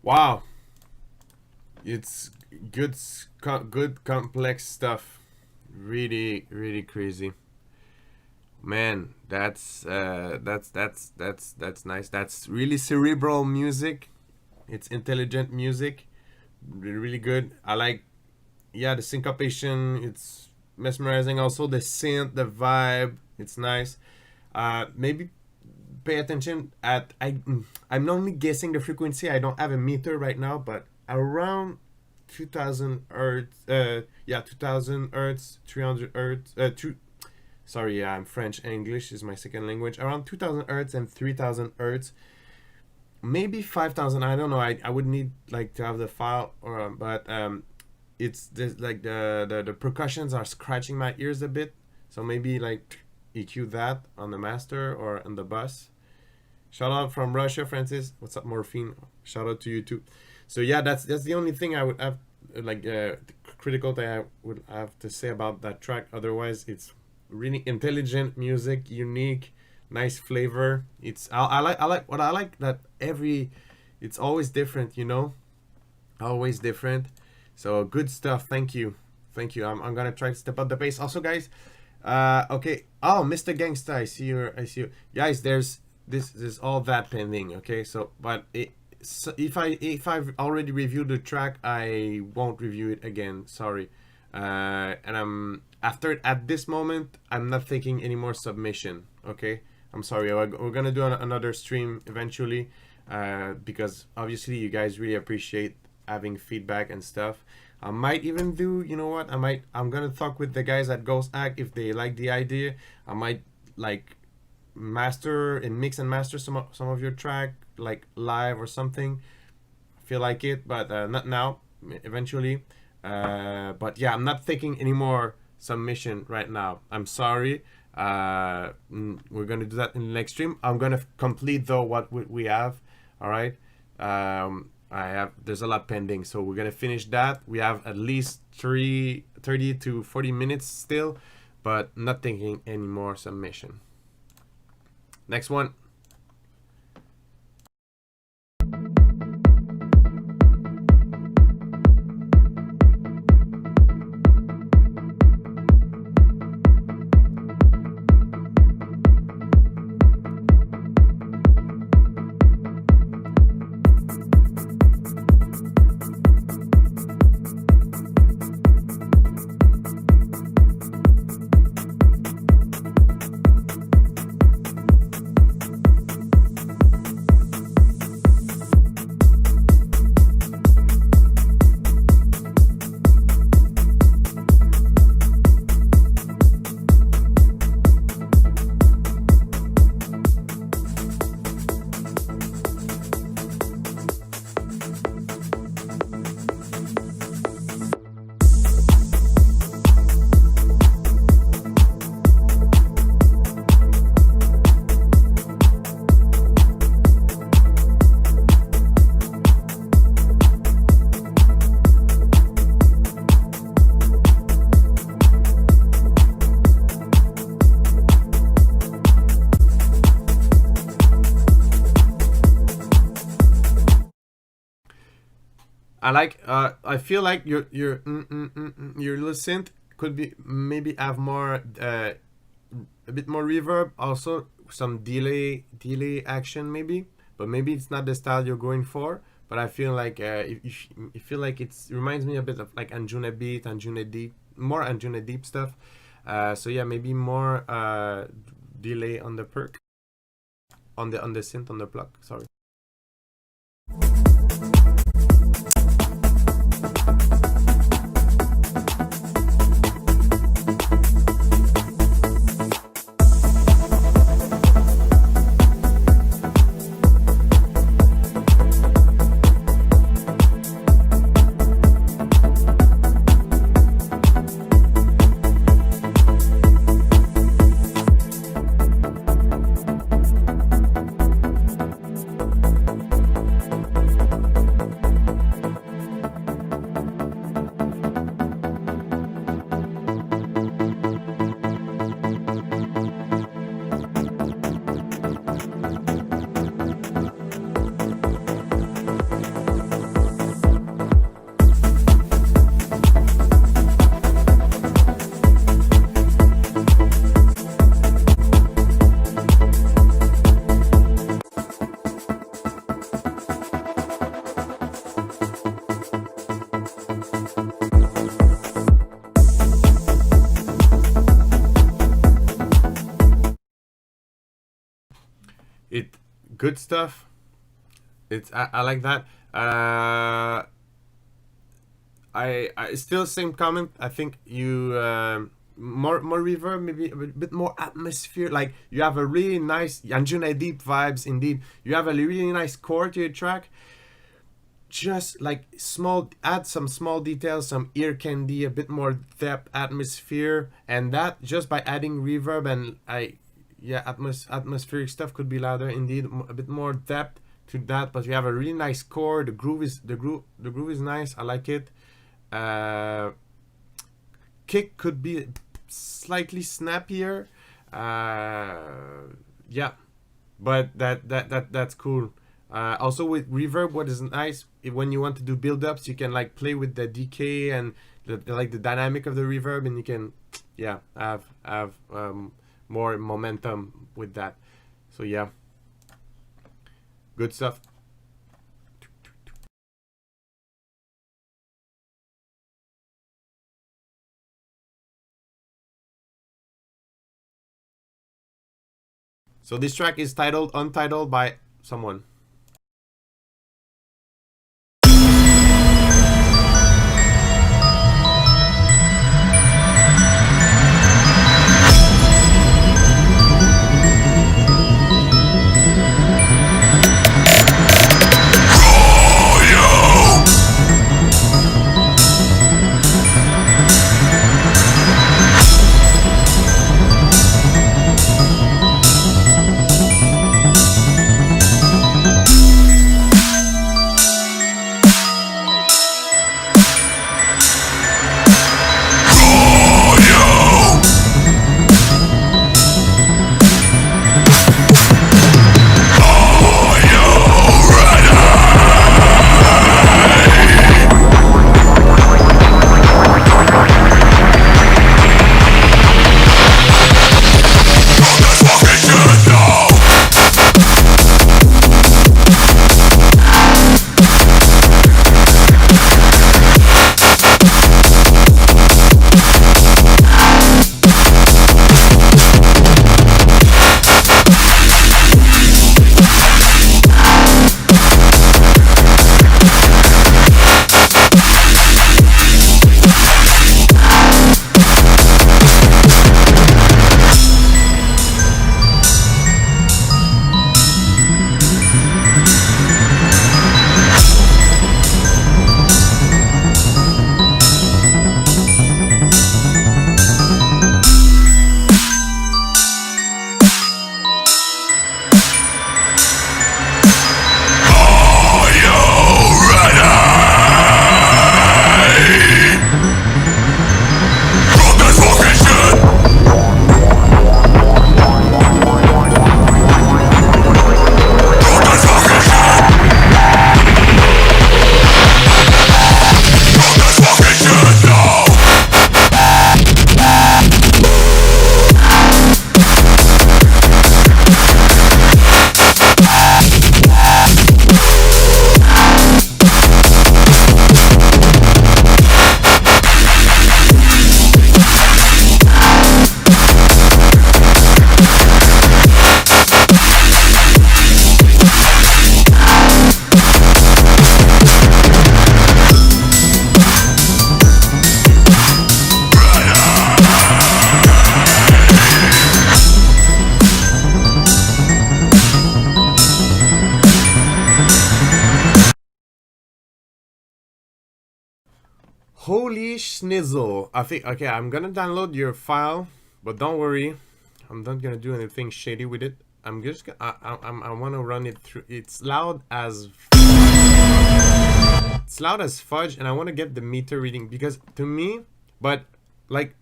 Wow, it's good complex stuff. Really, really crazy. Man, that's nice. That's really cerebral music. It's intelligent music. Really good. I like, yeah, the syncopation. It's mesmerizing. Also the synth, the vibe. It's nice. Maybe pay attention at I'm only guessing the frequency. I don't have a meter right now, but around 2000 hertz. Yeah, 2000 hertz, 300 hertz. Sorry, yeah, I'm French and English is my second language. Around 2000 hertz and 3000 hertz. maybe 5,000. I don't know. I would need like to have the file, or but it's this, like the percussions are scratching my ears a bit, so maybe like EQ that on the master or on the bus. Shout out from Russia, Francis. What's up, Morphine? Shout out to you too. So yeah, that's the only thing I would have, like critical thing I would have to say about that track. Otherwise, it's really intelligent music, unique, nice flavor. It's I like what I like that it's always different, you know, always different. So good stuff. Thank you. I'm gonna try to step up the pace. Also, guys, okay. Oh, Mr. Gangsta, I see you. Guys, there's all that pending. Okay, so but so if I've already reviewed the track, I won't review it again. Sorry. And at this moment, I'm not taking any more submission. Okay, I'm sorry. We're gonna do another stream eventually, because obviously you guys really appreciate having feedback and stuff. I might even do, you know what, I'm gonna talk with the guys at Ghosthack if they like the idea. I might like mix and master some of your track like live or something. I feel like it, but not now, eventually. But yeah, I'm not taking any more submission right now. I'm sorry. We're gonna do that in the next stream. I'm gonna complete though what we have. All right. There's a lot pending, so we're gonna finish that. We have at least 30 to 40 minutes still, but not taking any more submission. Next one. I feel like your little synth could be maybe have more a bit more reverb, also some delay action maybe, but maybe it's not the style you're going for. But I feel like I feel like it reminds me a bit of like Anjuna beat, Anjuna deep, more Anjuna deep stuff. So yeah, maybe more delay on the perk, on the synth, on the block. Sorry. Good stuff. I like that. I still same comment. I think you more reverb, maybe a bit more atmosphere. Like you have a really nice Anjuna Deep vibes. Indeed, you have a really nice core to your track. Just like add some small details, some ear candy, a bit more depth, atmosphere, and that just by adding reverb and atmospheric stuff could be louder. Indeed, a bit more depth to that. But you have a really nice core. The groove is nice. I like it. Kick could be slightly snappier. Yeah, but that's cool. Also with reverb, what is nice when you want to do build-ups, you can like play with the decay and the dynamic of the reverb, and you can have more momentum with that. So yeah, good stuff. So this track is titled Untitled by someone. Holy schnizzle. I think, okay, I'm gonna download your file, but don't worry, I'm not gonna do anything shady with it. I'm just gonna, I want to run it through. It's loud as fudge, and I want to get the meter reading because to me, but like,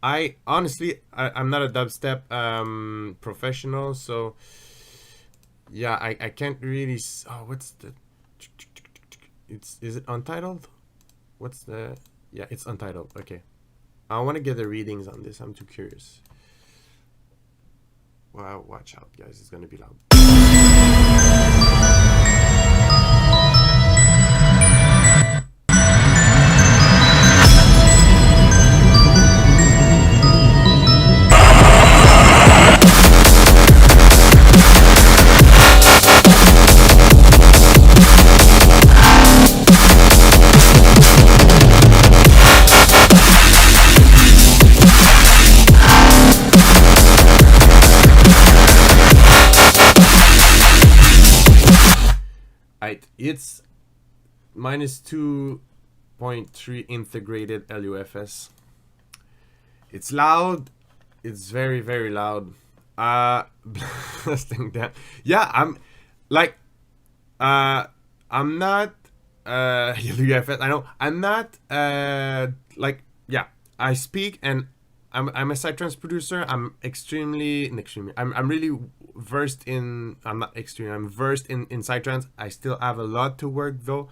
I honestly, I'm not a dubstep professional, so yeah, I can't really. Oh, what's the? Is it untitled? What's the? Yeah, it's untitled. Okay, I want to get the readings on this. I'm too curious. Wow, watch out, guys! It's gonna be loud. right, it's minus 2.3 integrated LUFS. It's loud. It's very, very loud. Blasting that. Yeah, I'm like, I'm not LUFS. I know I'm not like, yeah. I speak and I'm a Psytrance producer. I'm I'm really versed in. I'm not extreme. I'm versed in Psytrance. I still have a lot to work though.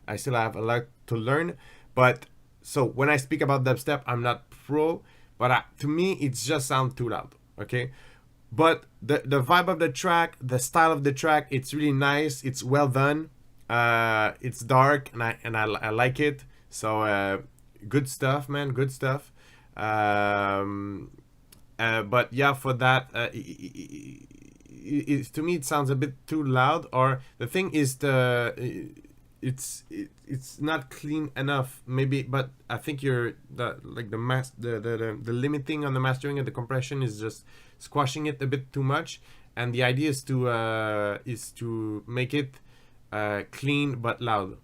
I still have a lot to learn. But so when I speak about dubstep, I'm not pro. But to me, it just sounds too loud. Okay. But the vibe of the track, the style of the track, it's really nice. It's well done. It's dark and I like it. So good stuff, man. Good stuff. But yeah, for that, to me it sounds a bit too loud. Or the thing is it's not clean enough, maybe. But I think the limiting on the mastering and the compression is just squashing it a bit too much. And the idea is to make it clean but loud.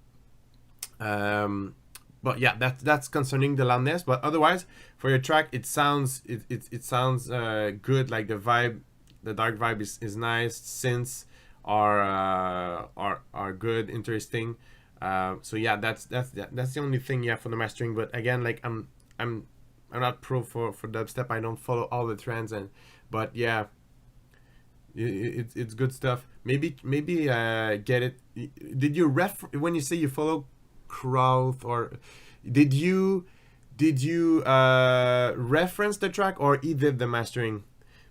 But yeah, that's concerning the loudness. But otherwise, for your track, it sounds good. Like the vibe, the dark vibe is nice. Synths are good, interesting. So yeah, that's the only thing, yeah, for the mastering. But again, like I'm not pro for dubstep. I don't follow all the trends, but yeah, it's good stuff. Maybe get it. Did you when you say you follow crowd, or did you reference the track or either the mastering?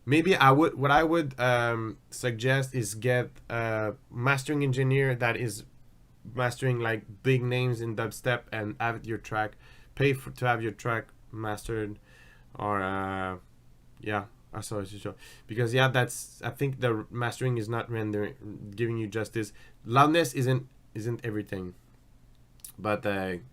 Maybe what I would suggest is get a mastering engineer that is mastering like big names in dubstep and have your track, pay to have your track mastered, or yeah, I saw it, because yeah, I think the mastering is not giving you justice. Loudness isn't everything. But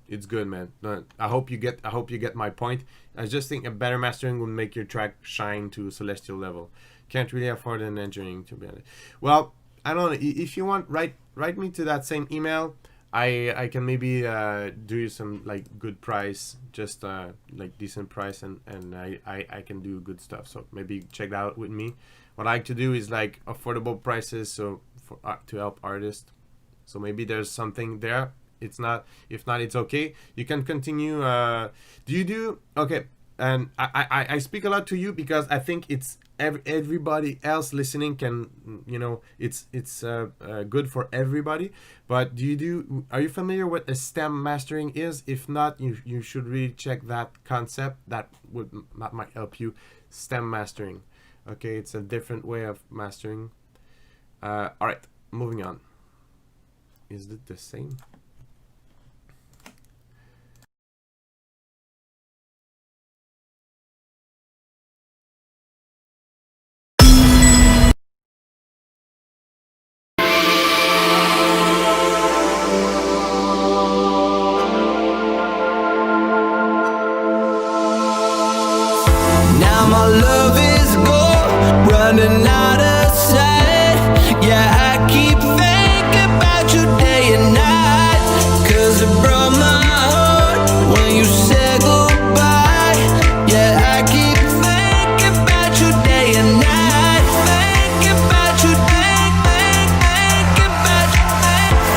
it's good, man. I hope you get my point. I just think a better mastering would make your track shine to celestial level. Can't really afford an engineering, to be honest. Well, I don't know. If you want, write me to that same email. I can maybe do you some like good price, just like decent price, and I can do good stuff. So maybe check that out with me. What I like to do is like affordable prices, so to help artists. So maybe there's something there. It's not. If not, it's okay. You can continue. Do you do okay? And I speak a lot to you because I think it's everybody else listening can, it's good for everybody. But are you familiar with a stem mastering is? If not, you should really check that concept. That might help you. Stem mastering. Okay, it's a different way of mastering. All right, moving on. Is it the same? My love is gone, running out of sight. Yeah, I keep thinking about you day and night, 'cause it broke my heart when you said goodbye. Yeah, I keep thinking about you day and night. Thinking about you, thinking about you,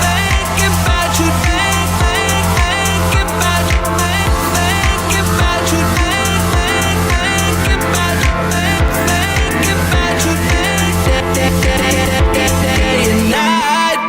thinking about you, thinking about you, thinking about you, day and night.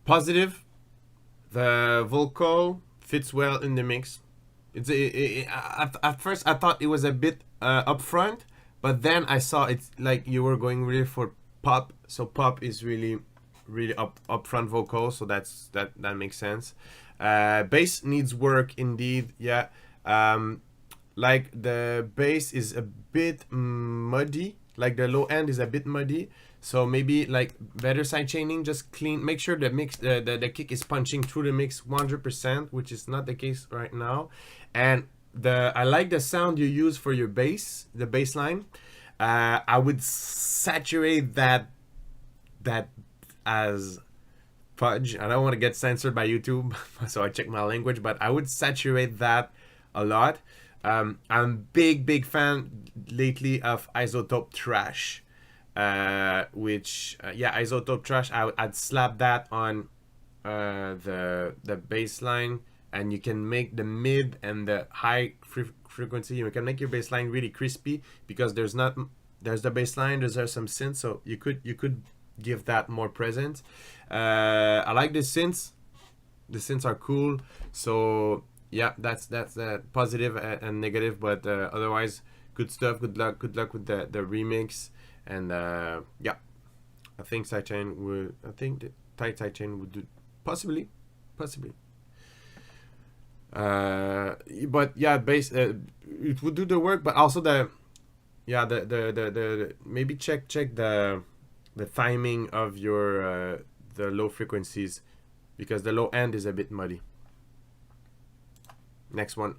Positive. The vocal fits well in the mix. At first I thought it was a bit upfront, but then I saw it's like you were going really for pop. So pop is really upfront vocal. So that makes sense. Bass needs work indeed. Yeah. Like the bass is a bit muddy. Like the low end is a bit muddy. So maybe like better side chaining, just clean, make sure the mix, the kick is punching through the mix 100%, which is not the case right now. And I like the sound you use for your bass, the bass line. I would saturate that as fudge. I don't want to get censored by YouTube, so I check my language, but I would saturate that a lot. I'm big fan lately of Isotope Trash. Which Isotope Trash, I'd slap that on the bass line, and you can make the mid and the high frequency, you can make your bass line really crispy, because there's the bass line, there's some synths, so you could give that more presence. I like the synths are cool. So yeah, that's positive and negative, but otherwise good stuff. Good luck with the remix. And yeah, I think the tight sidechain would do possibly. But yeah, bass it would do the work, but also the maybe check the timing of your the low frequencies, because the low end is a bit muddy. Next one.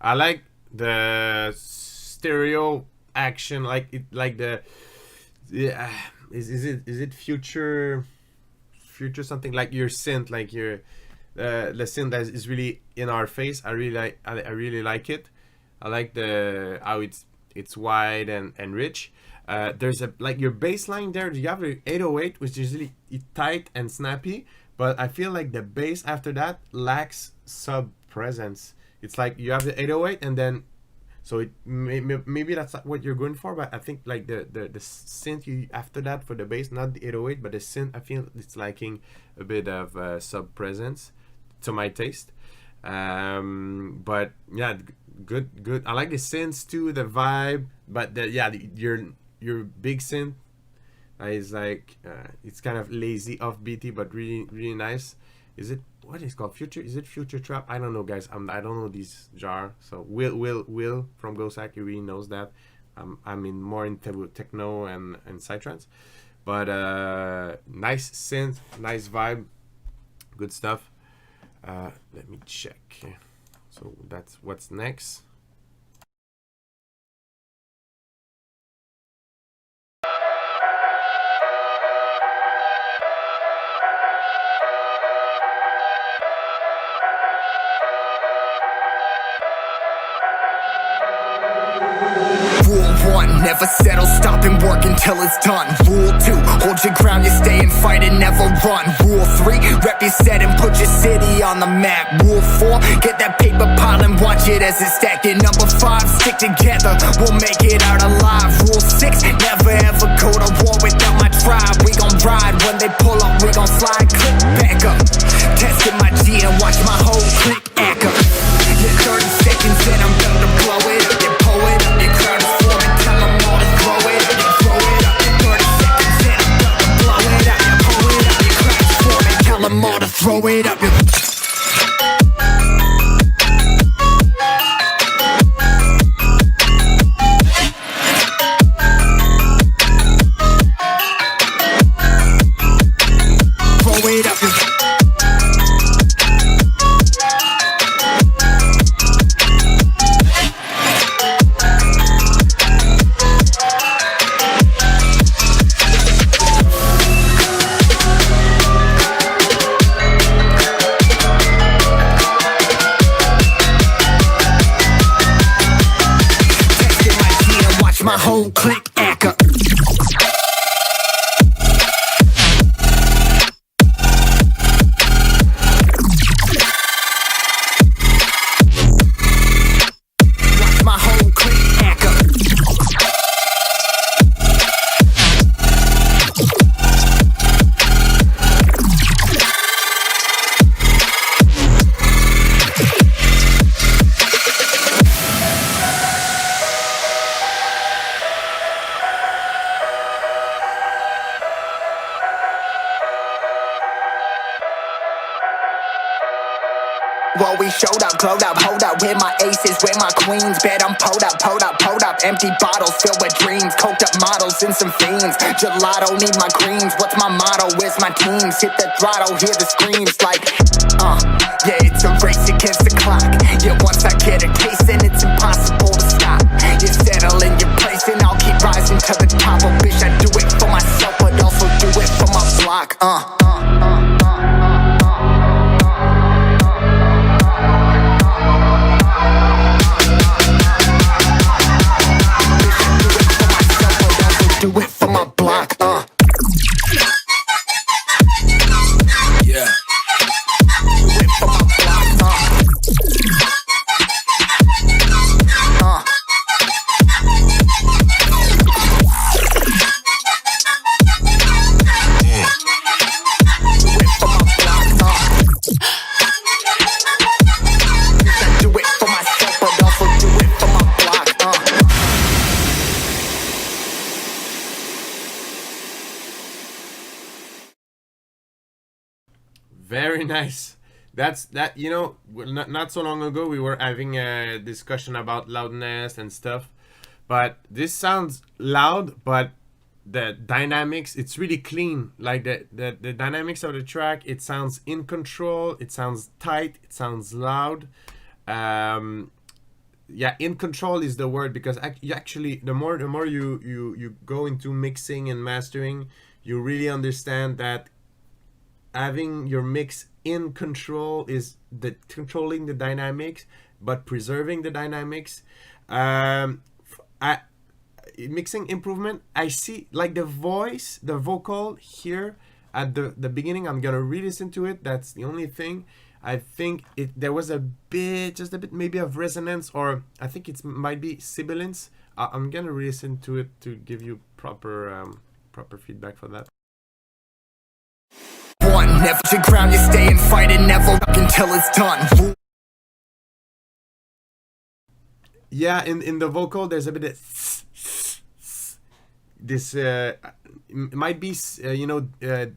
I like the stereo action, like it, like the is it future something, like your synth, like your the synth that is really in our face. I really like it. I like the how it's wide and rich. There's a like your bass line there. You have your 808, which is really tight and snappy, but I feel like the bass after that lacks sub presence. It's like you have the 808 and then, so it maybe that's not what you're going for, but I think like the synth you after that for the bass, not the 808, but the synth, I feel it's lacking a bit of sub presence to my taste. But yeah, good. I like the synths too, the vibe, but your big synth is like it's kind of lazy, offbeaty, but really nice. Is it what is it called? Future? Is it Future Trap? I don't know, guys. I don't know these genre. So Will from Ghosthack, he really knows that. I'm in more into techno and psytrance, but nice synth, nice vibe, good stuff. Let me check. So that's what's next. never settle, stop and work until it's done. Rule 2, hold your ground, you stay and fight and never run. Rule 3, rep your set and put your city on the map. Rule 4, get that paper pile and watch it as it's stacking. Number 5, stick together, we'll make it out alive. Rule 6, never ever go to war without my tribe. We gon' ride, when they pull up, we gon' slide. Click back up, testing my G and watch my whole clique act up. Yeah, 30 seconds and I'm done to blow it up. You pull it up, your crowd is forming, tell them all to throw it up. You throw it up, 30 seconds and I'm done to blow it up. You pull it up, your crowd is forming, tell them all to throw it up. My whole clique act up. Watch my whole clique act up. Well, we showed up, glowed up, hold up. Where my aces, where my queens? Bet I'm pulled up, pulled up, pulled up. Empty bottles filled with dreams. Coked up models and some fiends. Gelato, need my greens. What's my motto? Where's my teams? Hit the throttle, hear the screams like, yeah, it's a race against the clock. Yeah, once I get a taste, then it's impossible to stop. You settle in your place and I'll keep rising to the top. Oh, bitch, I do it for myself, but also do it for my block. Do it for my block, Yeah. Do it for my block, Do it for myself, but also do it for my block, Very nice. That's that. You know, not so long ago we were having a discussion about loudness and stuff, but this sounds loud, but the dynamics, it's really clean. Like the dynamics of the track, it sounds in control. It sounds tight. It sounds loud. Yeah, in control is the word, because actually the more you go into mixing and mastering, you really understand that having your mix in control is controlling the dynamics but preserving the dynamics. Mixing improvement, I see like the voice, the vocal here at the beginning. I'm gonna re-listen to it. That's the only thing. I think there was just a bit maybe of resonance, or I think it might be sibilance. I'm gonna re-listen to it to give you proper feedback for that. One, never your ground, you stay and fight and never up until it's done. Yeah, in the vocal there's a bit of this might be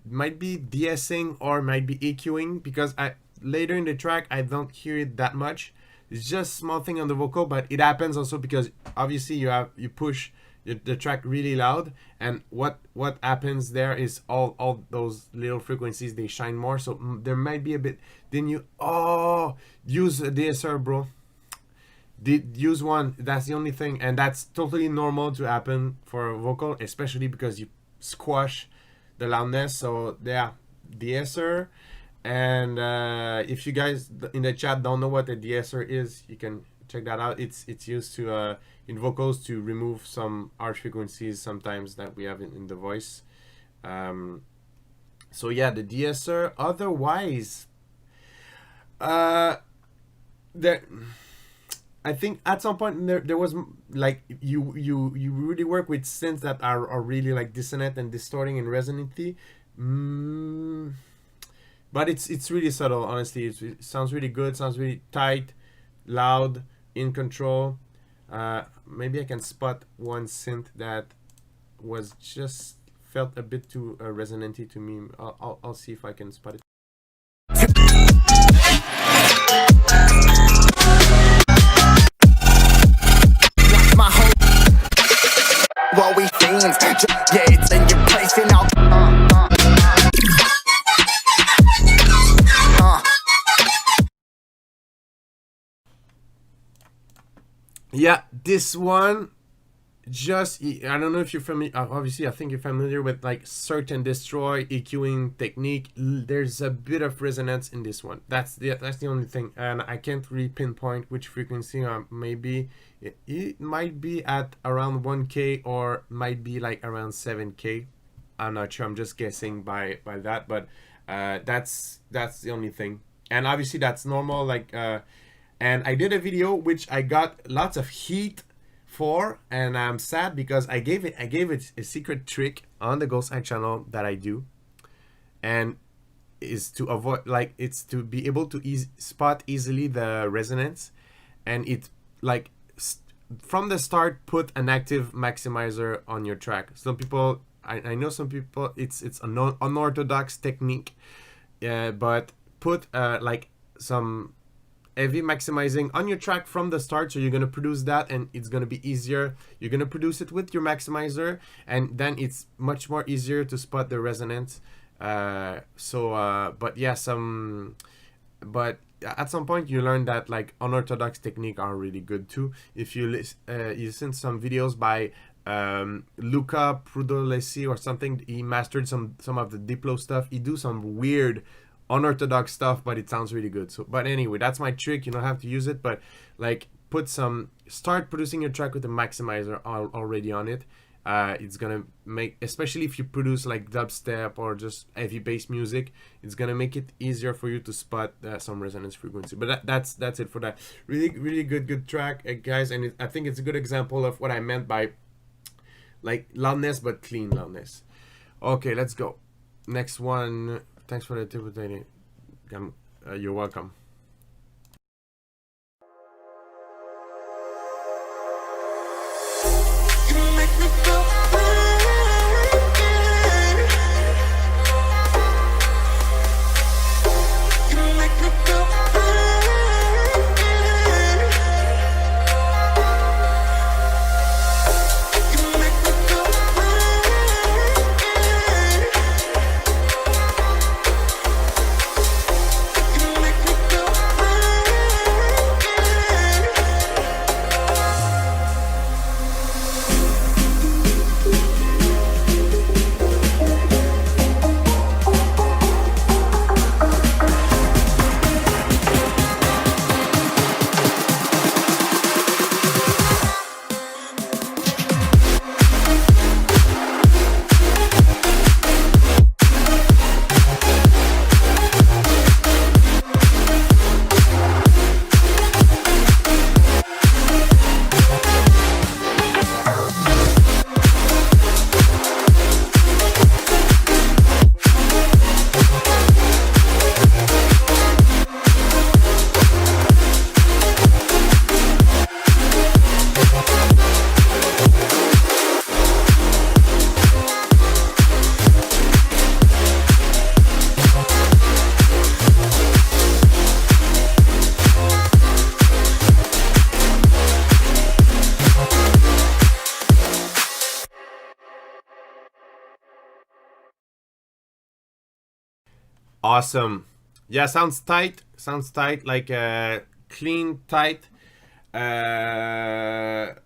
might be de-essing or might be EQing, because later in the track I don't hear it that much. It's just small thing on the vocal, but it happens also because obviously you push the track really loud, and what happens there is all those little frequencies, they shine more, so there might be a bit. Then you use a DSR, bro. Use one. That's the only thing, and that's totally normal to happen for a vocal, especially because you squash the loudness. So yeah, DSR. And if you guys in the chat don't know what a DSR is, you can check that out. It's used to in vocals to remove some harsh frequencies sometimes that we have in the voice. So yeah, the de-esser. Otherwise, there, I think at some point there was like you really work with synths that are really like dissonant and distorting and resonancy. But it's really subtle, honestly. It sounds really good, sounds really tight, loud, in control. Maybe I can spot one synth that was just felt a bit too resonancy to me. I'll see if I can spot it. My whole what we fiends, yeah, it's in your place and I'll Yeah, this one, just, I don't know if you're familiar, obviously I think you're familiar with like search and destroy EQing technique. There's a bit of resonance in this one. That's the only thing, and I can't really pinpoint which frequency. Maybe it might be at around 1K or might be like around 7K. I'm not sure, I'm just guessing by that, but that's the only thing. And obviously that's normal, like and I did a video which I got lots of heat for, and I'm sad because I gave it a secret trick on the Ghosthack channel that I do, and is to avoid, like, it's to be able to spot easily the resonance, and it like from the start put an active maximizer on your track. Some people, I know some people, it's an unorthodox technique, but put like some heavy maximizing on your track from the start, so you're going to produce that and it's going to be easier. You're going to produce it with your maximizer, and then it's much more easier to spot the resonance. But yeah, but at some point you learn that like unorthodox technique are really good too. If you listen to some videos by Luca Prudolesi or something, he mastered some of the Diplo stuff. He do some weird unorthodox stuff, but it sounds really good. So, but anyway, that's my trick. You don't have to use it, but like start producing your track with a maximizer already on it. It's gonna make, especially if you produce like dubstep or just heavy bass music, it's gonna make it easier for you to spot some resonance frequency. But that's it for that. Really good track, guys, and I think it's a good example of what I meant by like loudness but clean loudness. Okay, let's go. Next one. Thanks for the tip. You're welcome. Awesome. Yeah, sounds tight, like clean, tight. Again,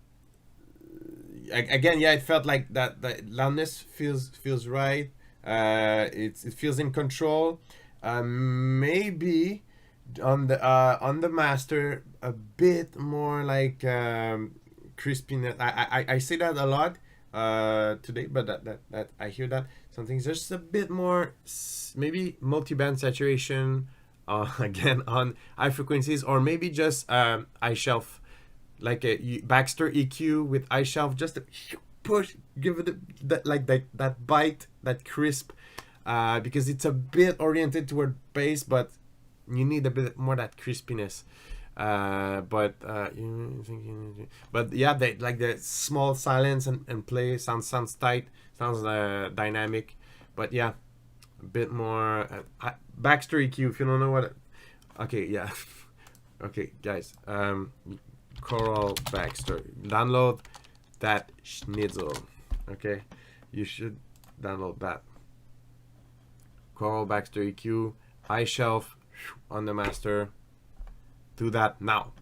yeah, it felt like that the loudness feels right. It feels in control. Maybe on the master a bit more like crispiness. I say that a lot today, but that I hear that something's just a bit more maybe multi-band saturation again on high frequencies, or maybe just high shelf, like a Baxter EQ with high shelf, just to push, give it that bite, that crisp, because it's a bit oriented toward bass, but you need a bit more that crispiness. But yeah, they like the small silence and play sounds tight, sounds dynamic. But yeah, a bit more Baxter EQ. If you don't know what, okay, yeah, okay, guys, Choral Baxter, download that schnitzel. Okay, you should download that. Choral Baxter EQ, high shelf on the master. Do that now.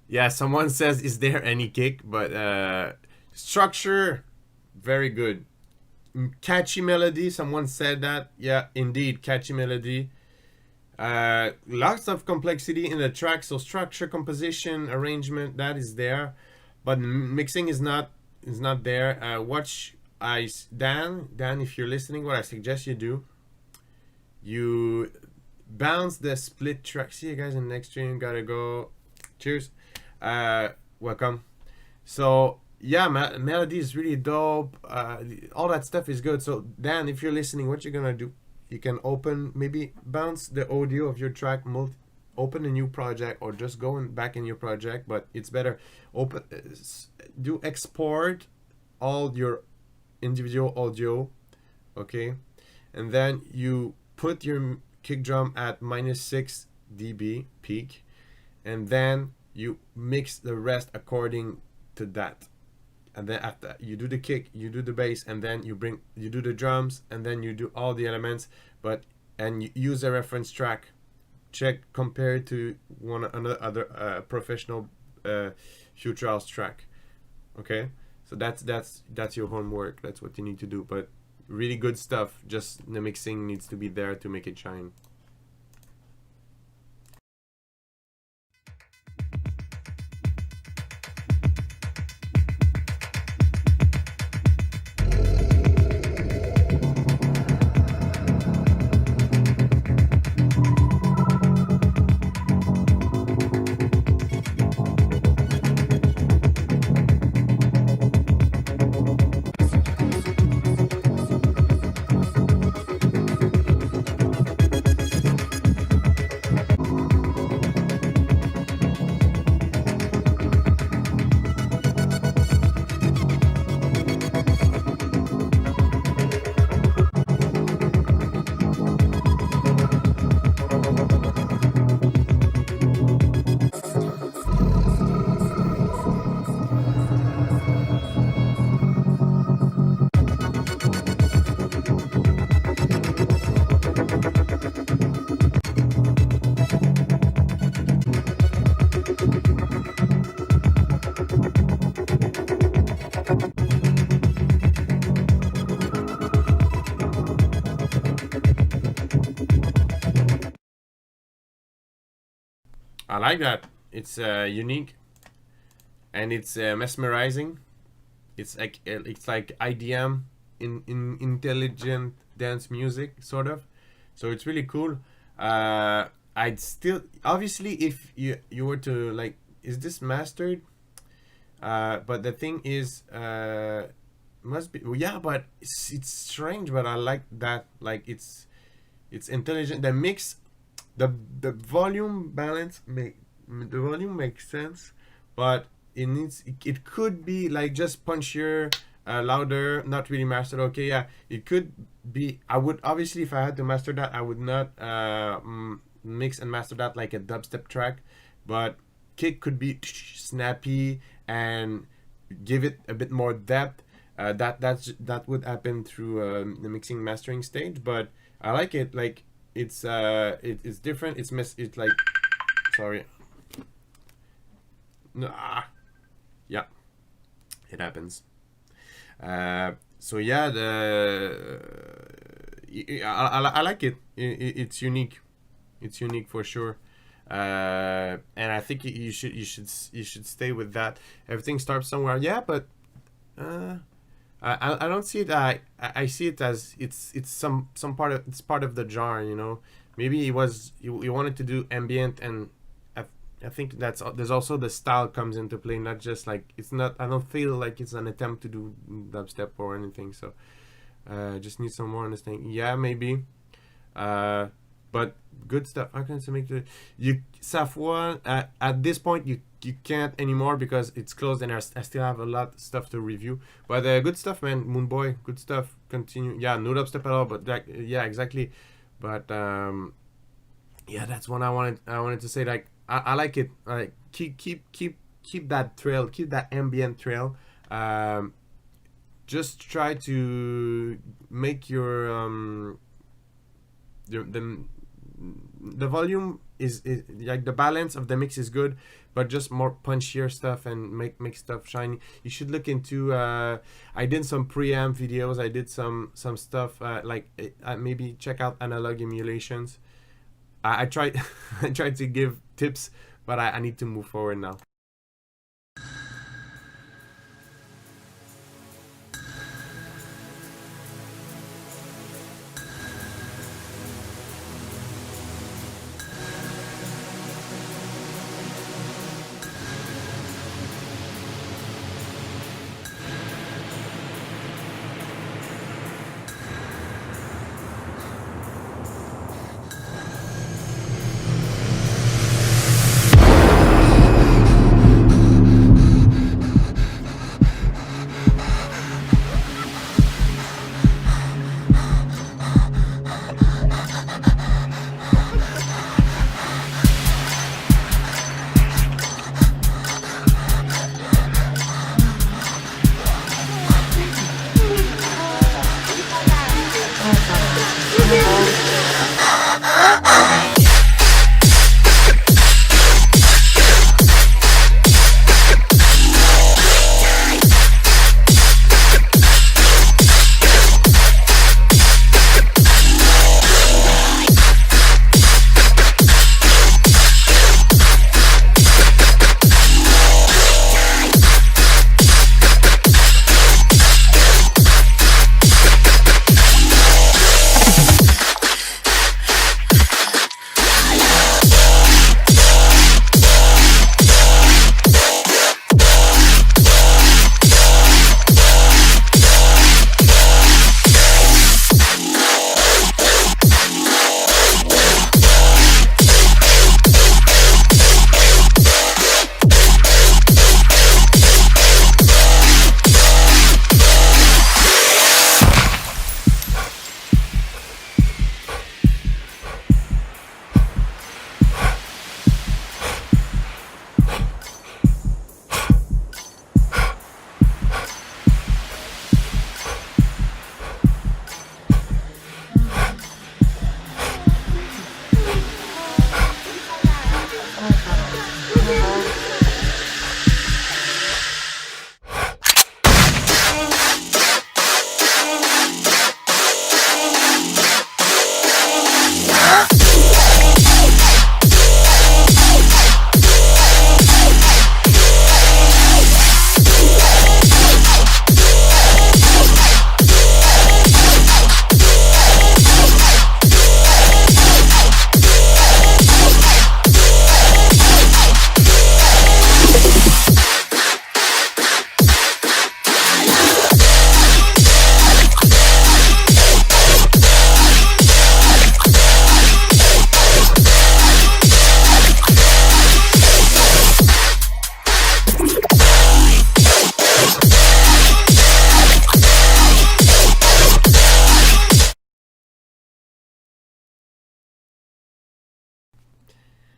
Yeah, someone says, is there any kick? But structure, very good. Catchy melody, someone said that. Yeah, indeed, catchy melody. Lots of complexity in the track, so structure, composition, arrangement, that is there, but mixing is not there. Watch Dan, if you're listening, what I suggest you do, you bounce the split track. See you guys in the next stream. Gotta go. Cheers. Welcome. So yeah, melody is really dope. All that stuff is good. So Dan, if you're listening, what you're gonna do, you can maybe bounce the audio of your track, open a new project, or just go back in your project, but it's better do export all your individual audio, okay, and then you put your kick drum at -6 dB peak, and then you mix the rest according to that. And then after you do the kick, you do the bass, and then you do the drums, and then you do all the elements, and you use a reference track, compare it to another professional future house track. Okay, so that's your homework. That's what you need to do. But really good stuff. Just the mixing needs to be there to make it shine. I like that. It's unique, and it's mesmerizing. It's like IDM in intelligent dance music, sort of. So it's really cool. I'd still, obviously, if you were to like, is this mastered? But the thing is, must be, yeah, but it's strange, but I like that. Like it's intelligent. The mix, the volume balance the volume makes sense, but it could be like just punchier, louder, not really mastered. Okay, yeah, it could be. I would, obviously, if I had to master that, I would not mix and master that like a dubstep track, but kick could be snappy and give it a bit more depth. That would happen through the mixing mastering stage, but I like it. Like it's different. It's like, sorry. Yeah, it happens. So yeah, I like it. It's unique. It's unique for sure. And I think you should stay with that. Everything starts somewhere. Yeah, but I don't see it. I see it as it's some part of, it's part of the genre. You know, maybe he wanted to do ambient, and I think there's also the style comes into play. Not just like, it's not. I don't feel like it's an attempt to do dubstep or anything. So just need some more understanding. Yeah, maybe. But good stuff. How can I make the Safwan at this point you can't anymore because it's closed, and I still have a lot of stuff to review. But good stuff, man. Moonboy, good stuff. Continue. Yeah, no dubstep at all, but yeah, exactly. But yeah, that's what I wanted to say. Like I like it. Like keep that trail, keep that ambient trail. Just try to make your the volume is like, the balance of the mix is good, but just more punchier stuff and make stuff shiny. You should look into I did some preamp videos. I did some stuff like maybe check out analog emulations. I tried I tried to give tips, but I need to move forward now.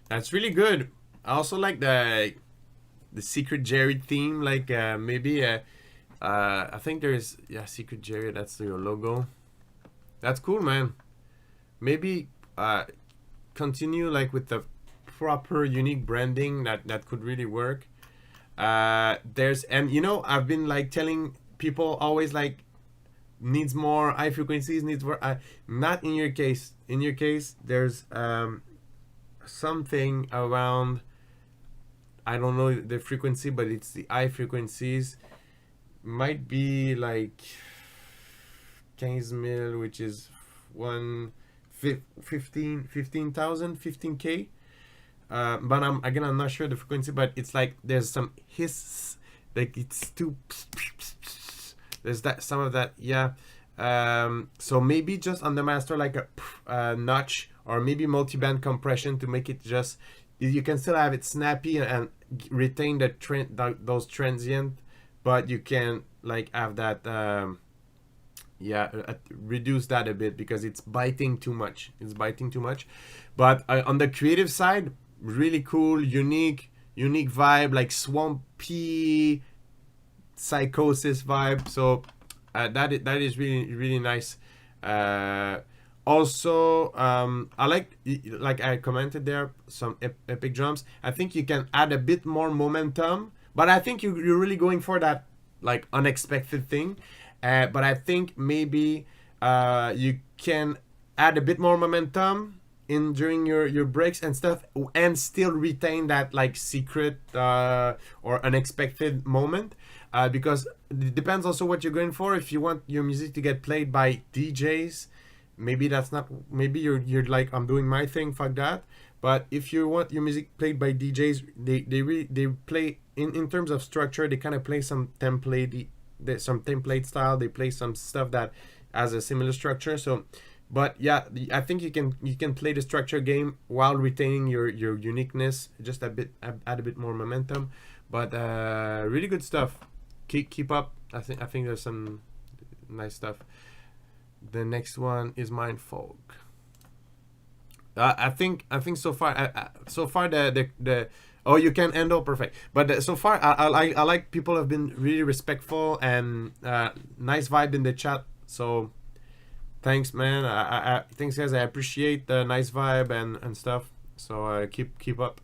That's really good. I also like the Secret Jerry theme. Like maybe I think there's Secret Jerry. That's your logo. That's cool, man. Maybe continue like with the proper unique branding that could really work. There's, and you know, I've been like telling people always like needs more high frequencies, needs more not in your case. In your case there's something around, I don't know the frequency, but it's the high frequencies, might be like 15,000, which is 15K. But I'm not sure the frequency, but it's like there's some hiss, like it's too, there's that, some of that, yeah. So maybe just on the master like a notch, or maybe multi-band compression to make it just, you can still have it snappy and retain the trend, those transient, but you can like have that reduce that a bit because it's biting too much. But on the creative side, really cool, unique vibe, like swampy psychosis vibe. So that is really nice. Also, I like I commented there, some epic drums. I think you can add a bit more momentum, but I think you're really going for that like unexpected thing. But I think maybe you can add a bit more momentum in during your breaks and stuff, and still retain that like secret or unexpected moment, because it depends also what you're going for. If you want your music to get played by DJs, maybe that's not, maybe you're like, I'm doing my thing, fuck that. But if you want your music played by DJs, they play in terms of structure, they kind of play some template style, they play some stuff that has a similar structure. So but yeah, I think you can play the structure game while retaining your uniqueness, just add a bit more momentum. But really good stuff. Keep up. I think there's some nice stuff. The next one is Mindfolk. I think so far the oh, you can end all perfect. But so far I like people have been really respectful and nice vibe in the chat. So thanks, man. Thanks, guys. I appreciate the nice vibe and stuff. So keep up.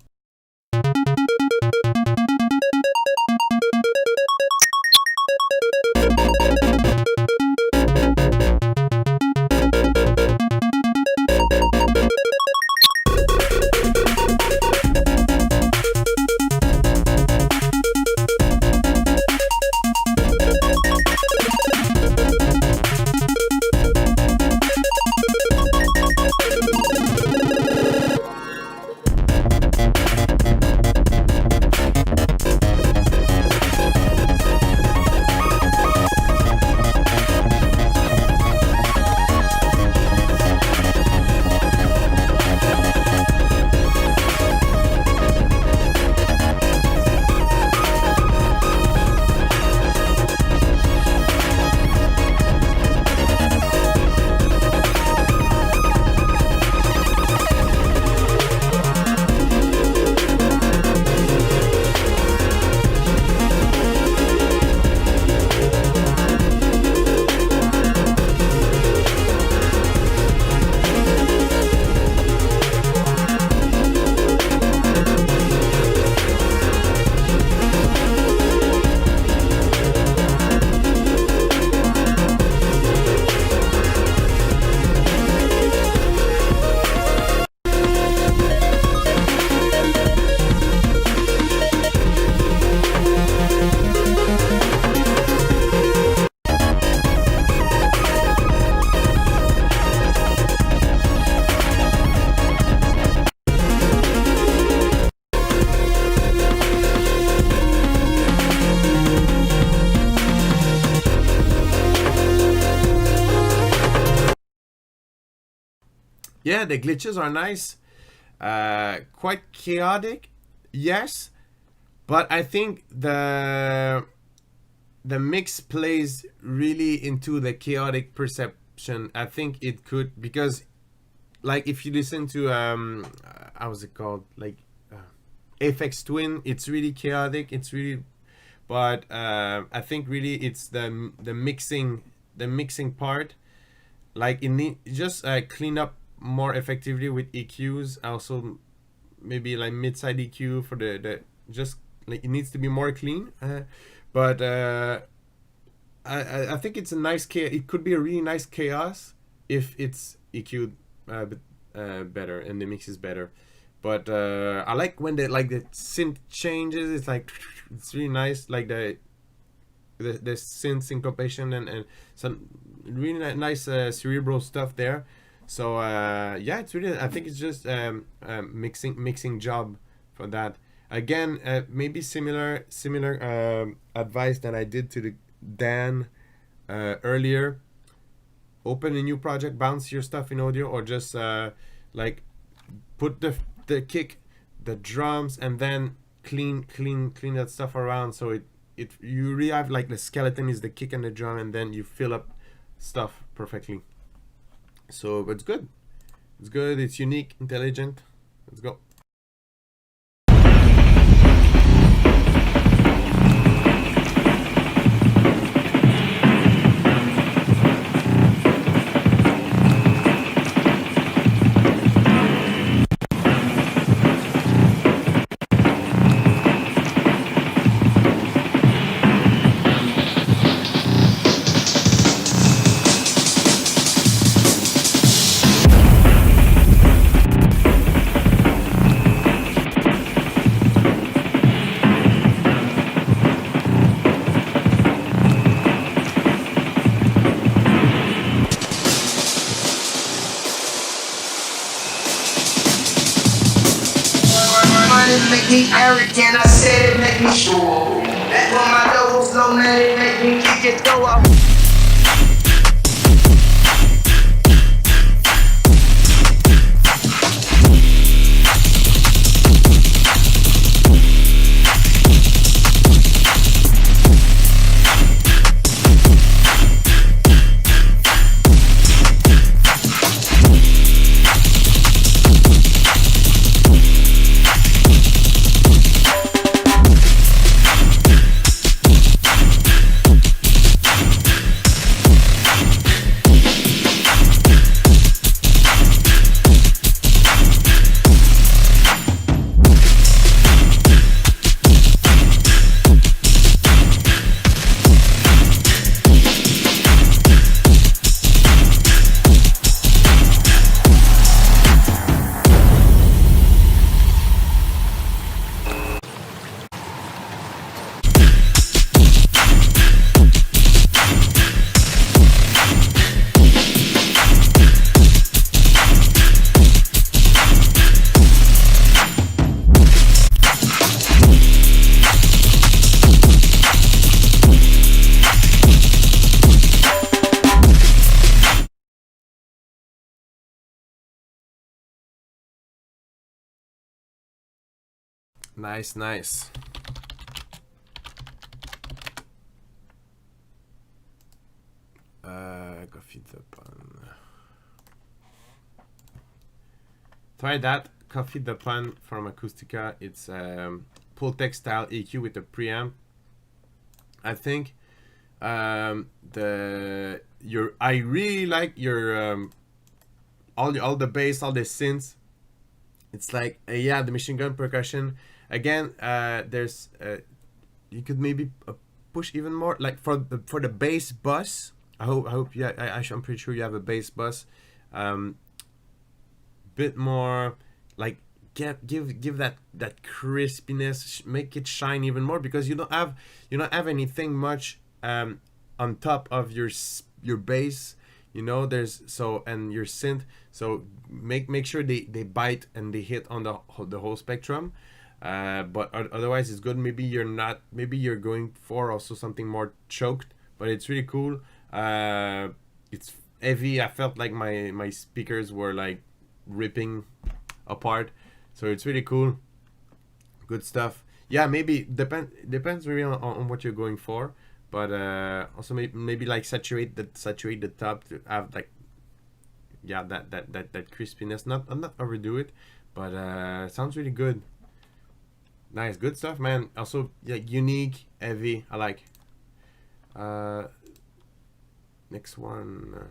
Yeah, the glitches are nice. Quite chaotic, yes, but I think the mix plays really into the chaotic perception. I think it could, because like if you listen to how was it called, like Aphex Twin, it's really chaotic, it's really, but I think really it's the mixing part, like it need just clean up more effectively with EQs. Also maybe like mid-side EQ for the just like, it needs to be more clean, but I think it's a nice it could be a really nice chaos if it's EQ'd better and the mix is better. But I like when the synth changes. It's like it's really nice, like the synth syncopation and some really nice cerebral stuff there. So yeah, it's really, I think it's just mixing job for that. Again, maybe similar advice that I did to the Dan earlier. Open a new project, bounce your stuff in audio, or just like put the kick, the drums, and then clean that stuff around. So it you really have like the skeleton is the kick and the drum, and then you fill up stuff perfectly. So it's good. It's good. It's unique, intelligent. Let's go. one, it make me arrogant. I said it make me sure. That's when my dough was low, man, it make me kick it though. Nice, nice. Coffee the Pun. Try that. Coffee the Pun from Acoustica. It's full text style EQ with a preamp. I think I really like your all the bass, all the synths. It's like yeah, the machine gun percussion. Again, there's you could maybe push even more, like for the bass bus. I hope yeah, I'm pretty sure you have a bass bus. Bit more like give that crispiness, make it shine even more, because you don't have anything much on top of your bass. You know, there's and your synth, so make sure they bite and they hit on the whole spectrum. But otherwise it's good. Maybe you're going for also something more choked, but it's really cool. It's heavy. I felt like my speakers were like ripping apart, so it's really cool. Good stuff. Yeah, maybe depends really on what you're going for, but also maybe like saturate the top to have like yeah that crispiness. Not overdo it, but sounds really good. Nice, good stuff, man. Also, yeah, unique, heavy. I like. Next one.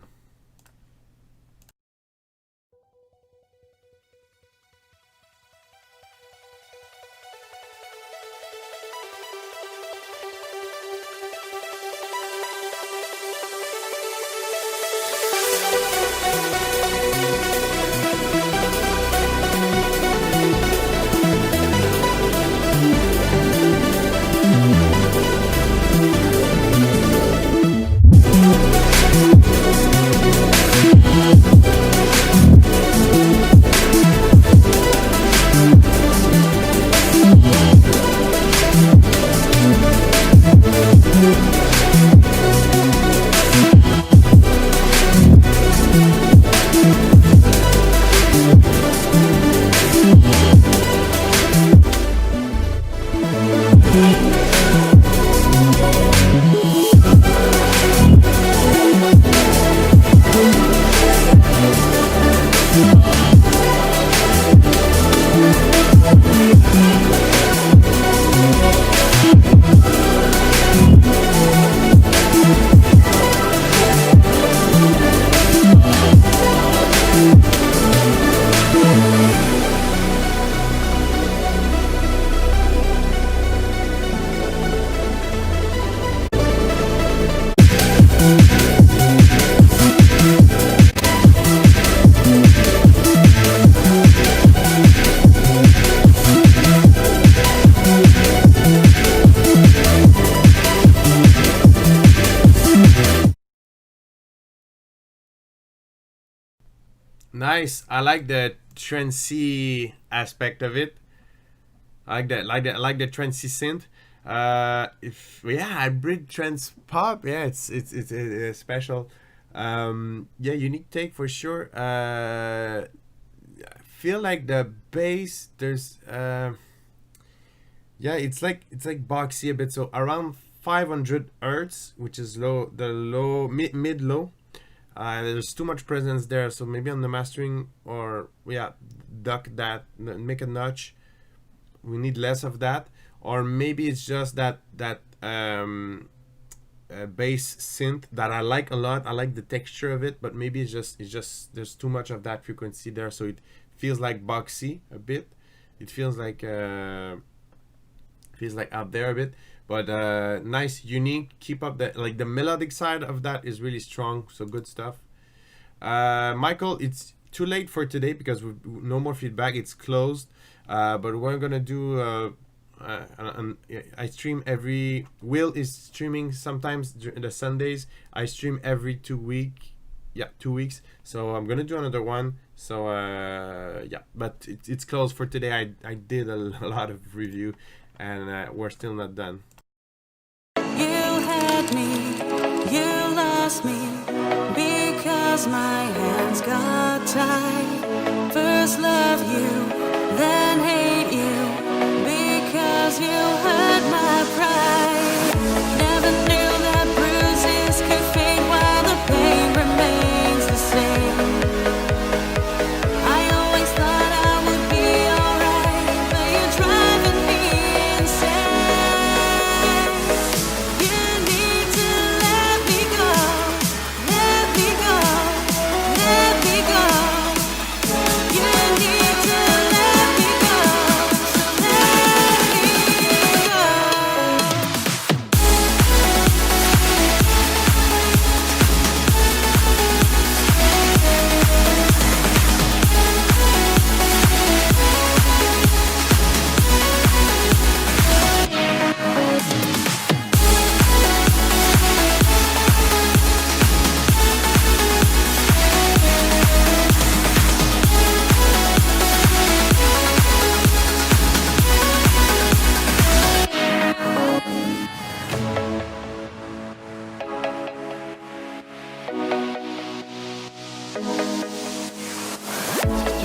Nice. I like the trancey aspect of it. I like the trancy synth. If hybrid trance pop, yeah, it's special. Yeah, unique take for sure. I feel like the bass there's yeah, it's like boxy a bit. So around 500 hertz, which is low, the low mid low. There's too much presence there, so maybe on the mastering, or yeah, duck that, make a notch. We need less of that, or maybe it's just that bass synth that I like a lot. I like the texture of it, but maybe it's just there's too much of that frequency there, so it feels like boxy a bit. It feels like out there a bit, but nice, unique. Keep up the melodic side of that is really strong, so good stuff. Michael, it's too late for today because no more feedback, it's closed, but we're gonna do I stream Will is streaming sometimes during the Sundays. I stream every 2 weeks, so I'm gonna do another one. So yeah, but it's closed for today. I did a lot of review, and we're still not done. You had me, you lost me, because my hands got tied. First love you, then hate you, because you hurt my pride. Never knew that bruises could fade while the pain remains the same. I always thought I would be alright, but you're driving me insane. You need to let me go, let me go, let me go. You need to let me go, so let me go.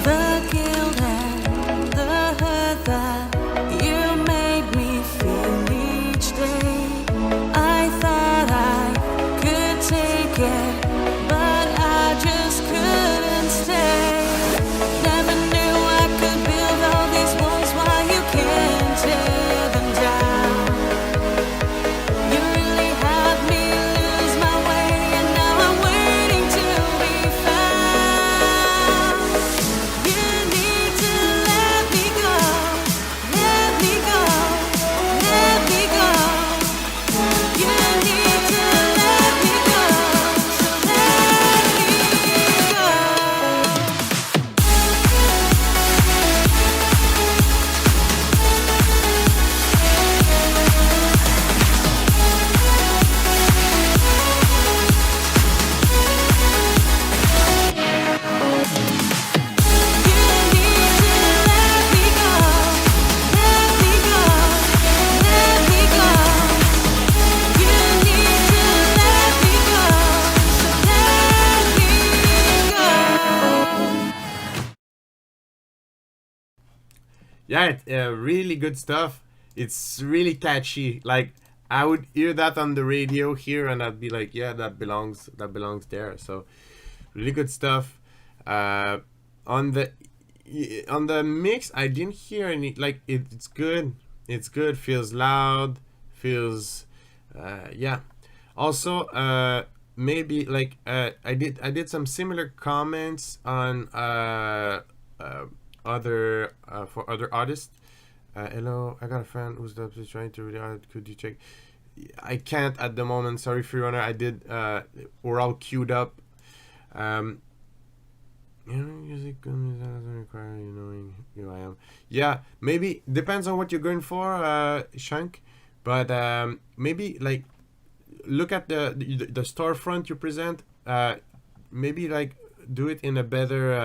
The guilt and the hurt that you made me feel each day. I thought I could take it, but I just couldn't stay. Never knew I could build all these walls while you can't tear them down. You really had me lose my way, and now I'm waiting to be found. You need to let me go, let me go, let me go. You need to let me go, so let me go. Yeah, really good stuff. It's really catchy. Like, I would hear that on the radio here, and I'd be like, yeah, that belongs there. So really good stuff. On the mix, I didn't hear any, like, it's good. It's good. Feels loud. Feels yeah. Also, maybe like I did some similar comments on other for other artists. Hello, I got a friend who's trying to read out. Could you check? I can't at the moment. Sorry, Freerunner. I did. We're all queued up. You know, music doesn't require you knowing who I am. Yeah, maybe depends on what you're going for, Shank. But maybe like look at the storefront you present. Maybe like do it in a better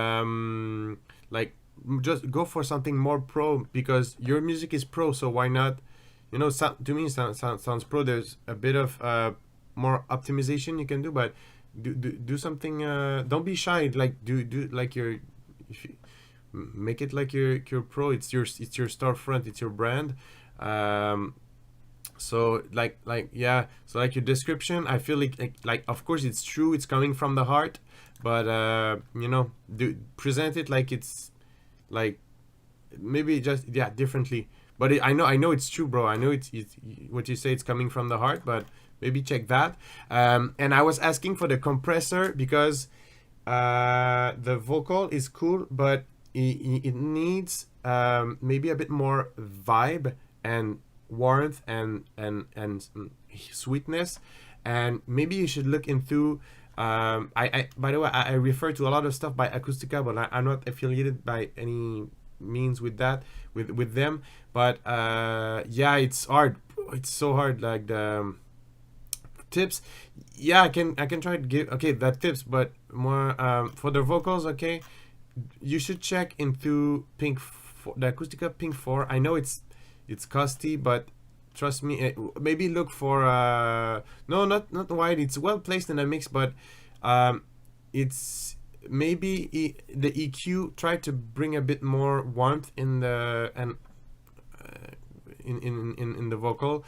like just go for something more pro, because your music is pro. So why not? You know, to me, sounds pro. There's a bit of more optimization you can do, but do something. Don't be shy. Like do like your, if you, make it like your pro. It's your storefront. It's your brand. So like yeah. So like your description, I feel like of course it's true. It's coming from the heart, but you know, present it like it's like maybe just differently. But I know it's true, bro. I know it's what you say. It's coming from the heart, but maybe check that. And I was asking for the compressor because the vocal is cool, but it needs maybe a bit more vibe and warmth and sweetness. And maybe you should look into. I by the way, I refer to a lot of stuff by Acoustica, but I'm not affiliated by any means with that with them. But yeah, it's hard. It's so hard. Like the tips, yeah, I can try to give that tips, but more for the vocals. Okay, you should check into the Acoustica Pink 4. I know it's costly, but trust me, maybe look for no, not wide. It's well placed in the mix, but it's maybe the EQ try to bring a bit more warmth in the in the vocal.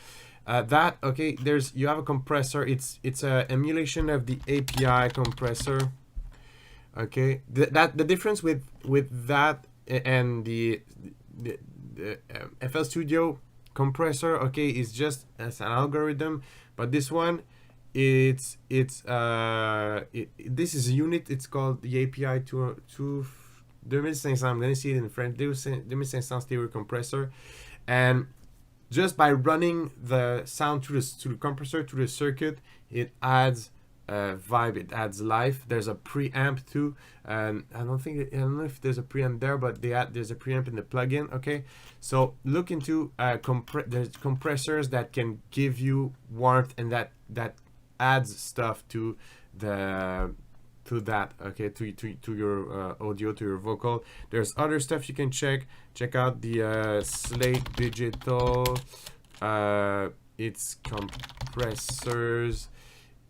That okay, you have a compressor. It's a emulation of the API compressor. Okay, the difference with that and the FL Studio compressor, okay, is just as an algorithm, but this one, this is a unit. It's called the API 2500. I'm gonna see it in French. 2500 stereo compressor, and just by running the sound through the compressor to the circuit, it adds vibe, it adds life. There's a preamp too, and I don't know if there's a preamp there, but there's a preamp in the plugin. Okay, so look into there's compressors that can give you warmth, and that adds stuff to that. Okay, to your audio, to your vocal. There's other stuff you can check out the Slate Digital, its compressors.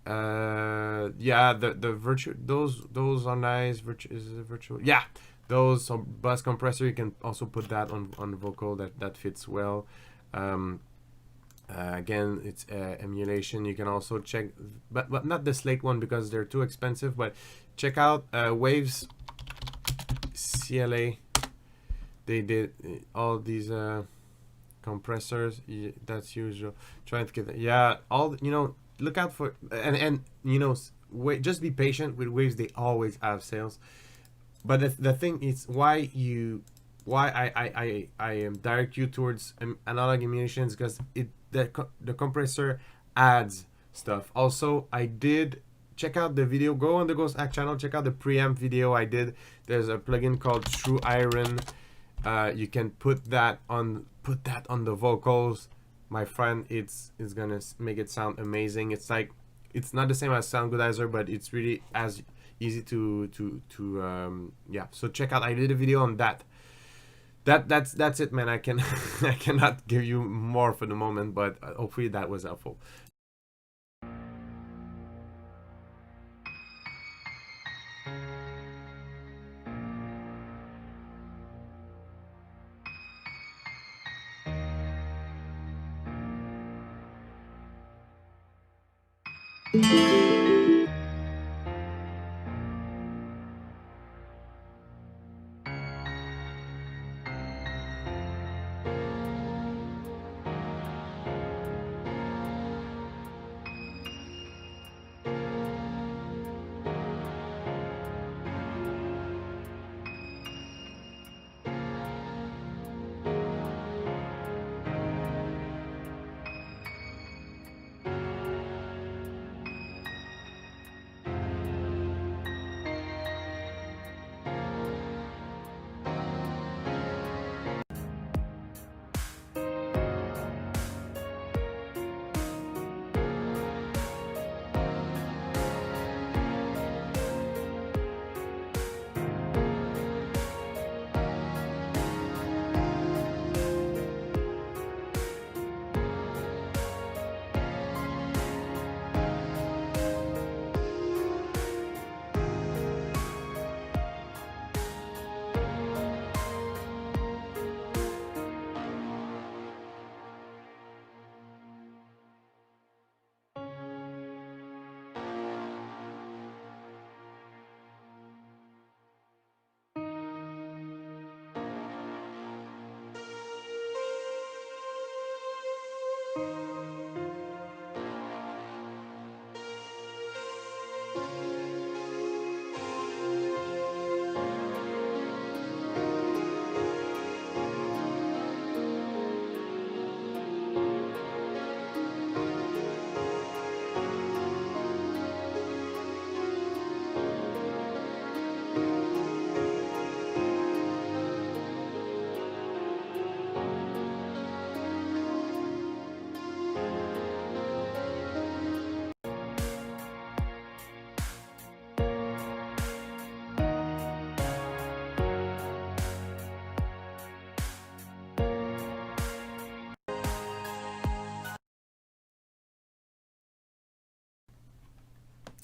Yeah, the virtual, those are nice. Is it virtual? Yeah, those. So bus compressor, you can also put that on vocal. That fits well. Again, it's emulation. You can also check, but not the Slate one because they're too expensive. But check out Waves CLA. They did all these compressors. That's usual. Trying to get all look out for and wait. Just be patient with Waves. They always have sales. But the thing is why I direct you towards analog emulations, because the compressor adds stuff. Also, I did check out the video. Go on the Ghosthack channel. Check out the preamp video I did. There's a plugin called True Iron. You can put that on the vocals, my friend. It's gonna make it sound amazing. It's like, it's not the same as Sound Goodizer, but it's really as easy to yeah. So check out. I did a video on that. That's it, man. I cannot give you more for the moment, but hopefully that was helpful.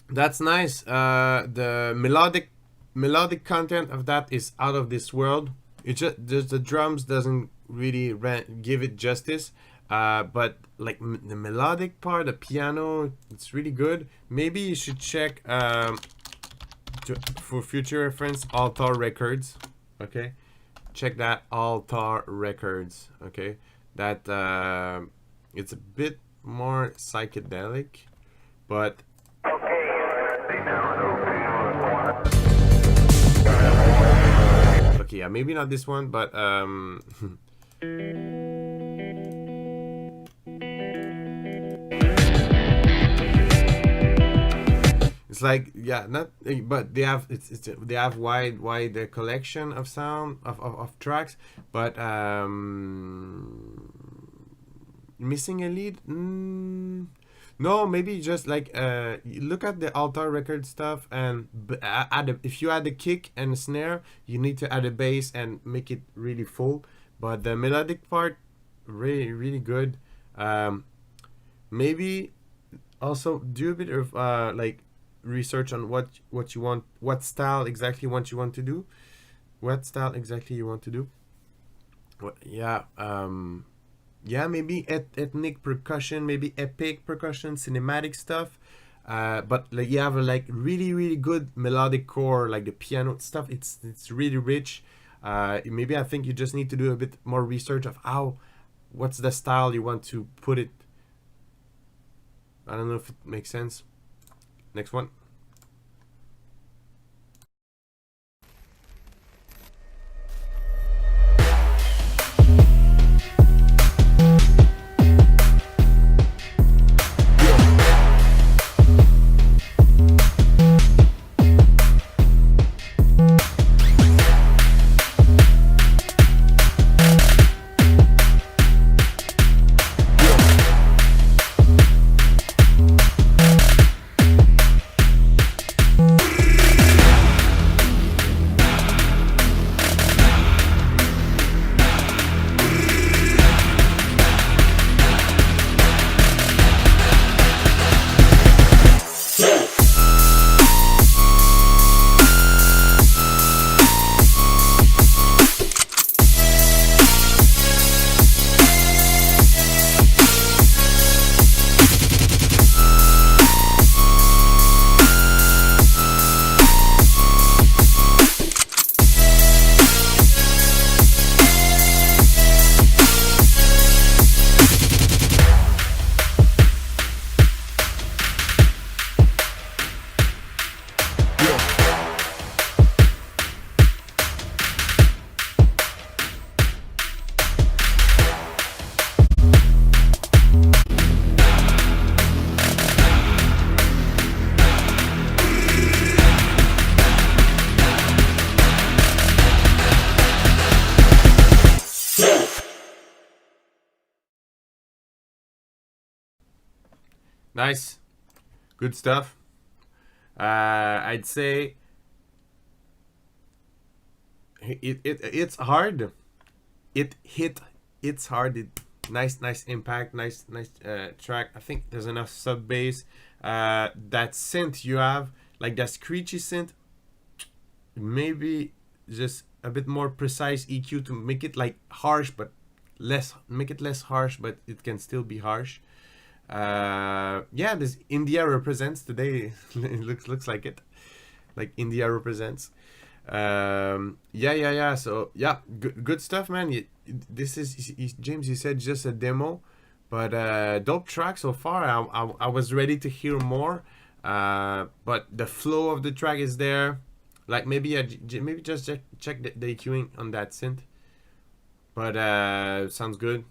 That's nice. The melodic content of that is out of this world. It just the drums doesn't really give it justice. But like the melodic part, the piano, it's really good. Maybe you should check for future reference, Altar Records. Okay, check that, Altar Records. Okay, that it's a bit more psychedelic, but okay, yeah, maybe not this one, but it's like, yeah, not, but they have they have wide collection of sound of tracks, but missing a lead. No, maybe just like look at the Altar Record stuff and if you add a kick and a snare, you need to add a bass and make it really full. But the melodic part, really good. Maybe also do a bit of like research on what you want, what style exactly what you want to do, yeah. Yeah, maybe ethnic percussion, maybe epic percussion, cinematic stuff. But like you have a like really good melodic core, like the piano stuff. It's really rich. Maybe I think you just need to do a bit more research of what's the style you want to put it. I don't know if it makes sense. Next one. Nice, good stuff. I'd say it's hard. It's hard. Nice impact. Nice track. I think there's enough sub bass. That synth you have, like that screechy synth, maybe just a bit more precise EQ to make it like harsh, but less harsh, but it can still be harsh. Yeah, this India represents today. It looks like it, like India represents. So yeah, good stuff, man. This is James, you said just a demo, But dope track so far. I was ready to hear more, but the flow of the track is there. Like maybe maybe just check the EQing on that synth. But sounds good.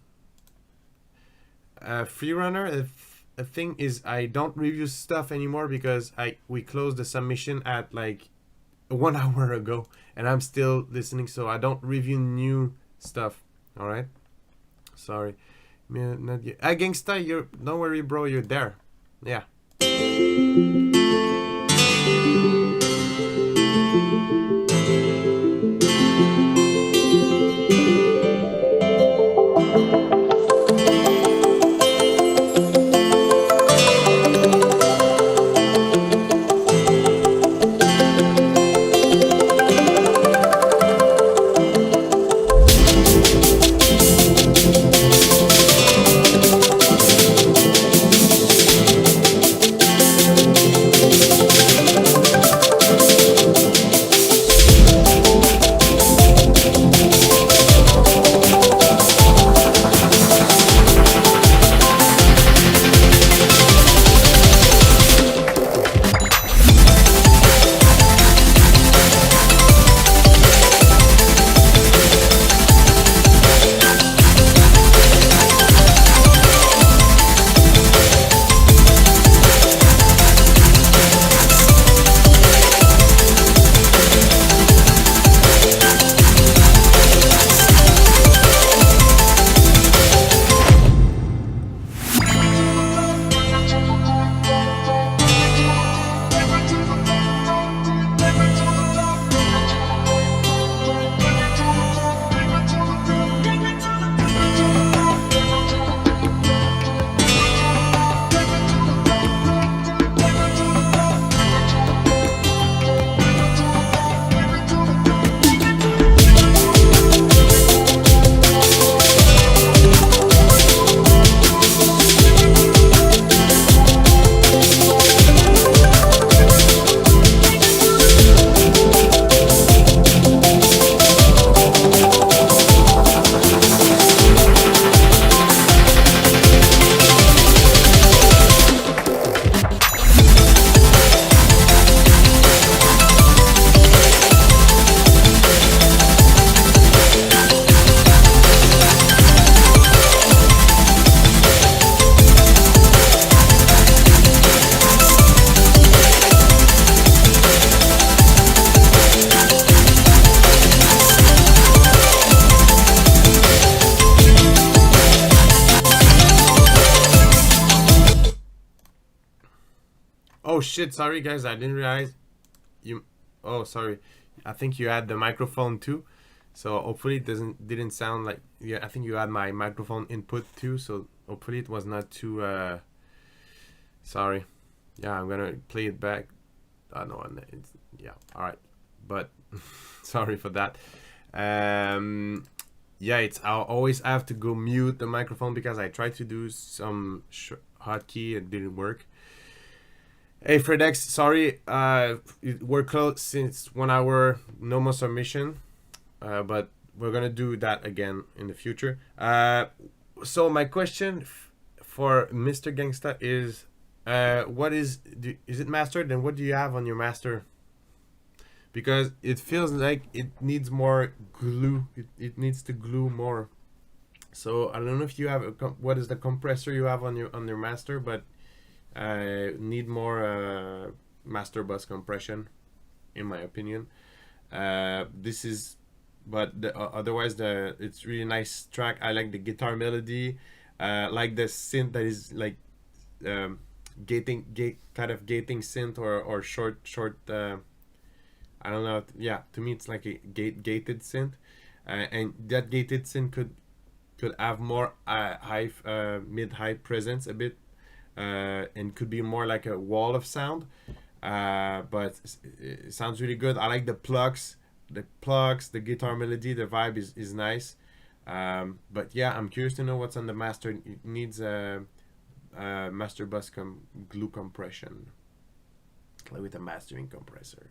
Freerunner. The thing is, I don't review stuff anymore because we closed the submission at like 1 hour ago, and I'm still listening, so I don't review new stuff. All right, sorry. Not yet. Gangsta, don't worry, bro. You're there. Yeah. Oh shit, sorry guys, I didn't realize you. Oh sorry, I think you had the microphone too, so hopefully it didn't sound like. Yeah, I think you had my microphone input too, so hopefully it was not too sorry. Yeah, I'm gonna play it back. No, it's, yeah, all right, but sorry for that. Yeah, I always have to go mute the microphone because I tried to do some hotkey, it didn't work. Hey Fredex, sorry, we're closed since 1 hour, no more submission, but we're gonna do that again in the future. So my question for Mr. Gangsta is, what is it mastered, and what do you have on your master? Because it feels like it needs more glue. It needs to glue more. So I don't know if you have what is the compressor you have on your master, but need more master bus compression, in my opinion. This is, but otherwise it's really nice track. I like the guitar melody, like the synth that is like gating synth or short. I don't know. Yeah, to me it's like a gated synth, and that gated synth could have more mid-high presence a bit. And could be more like a wall of sound, but it sounds really good. I like the plugs, the guitar melody, the vibe is nice. But yeah, I'm curious to know what's on the master. It needs a master bus glue compression, like with a mastering compressor.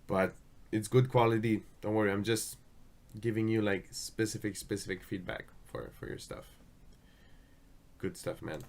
But it's good quality. Don't worry, I'm just giving you like specific feedback for your stuff. Good stuff, man.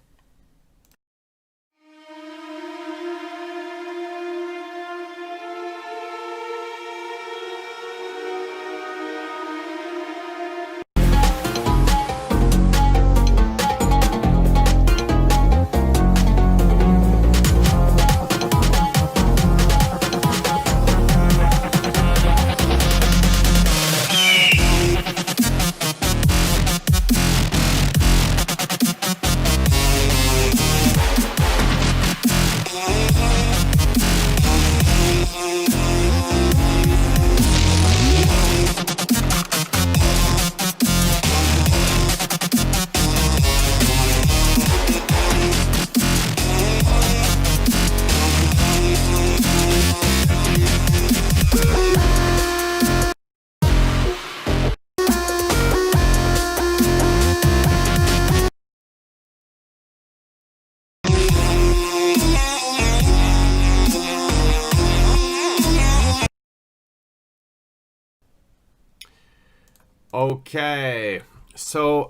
Okay, so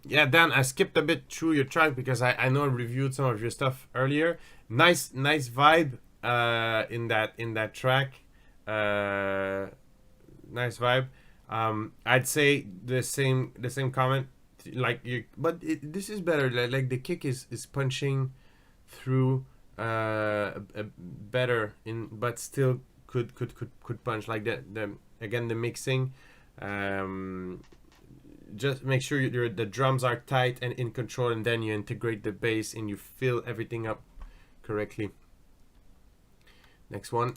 yeah, Dan, I skipped a bit through your track because I know I reviewed some of your stuff earlier. Nice vibe in that track. Nice vibe. I'd say the same comment, like you, but this is better. Like the kick is punching through better in, but still could punch, like the again the mixing. Just make sure the drums are tight and in control, and then you integrate the bass and you fill everything up correctly. Next one.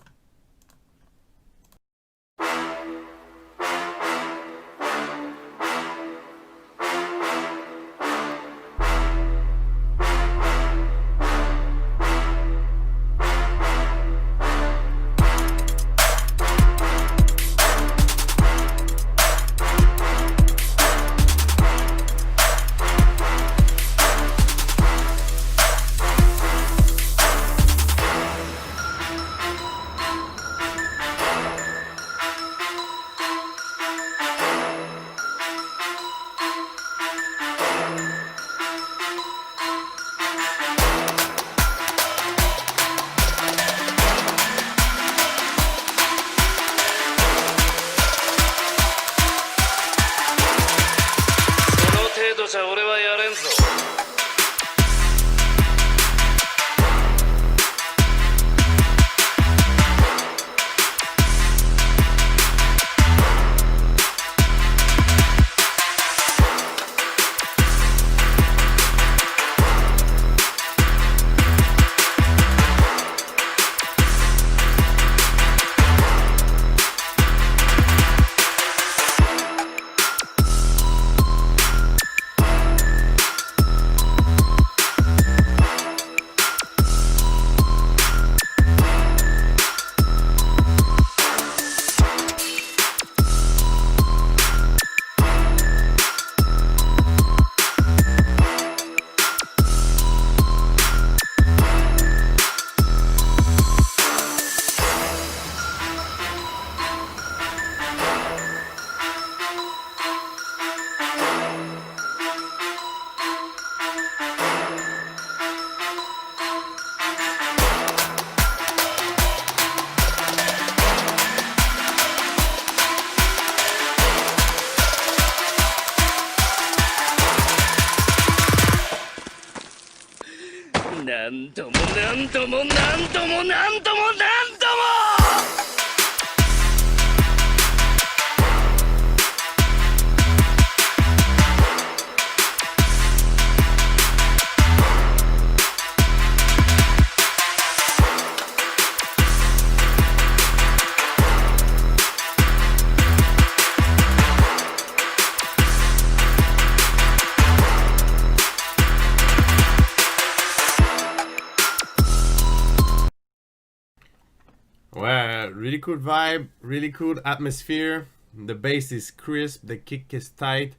Really cool vibe, really cool atmosphere. The bass is crisp, the kick is tight.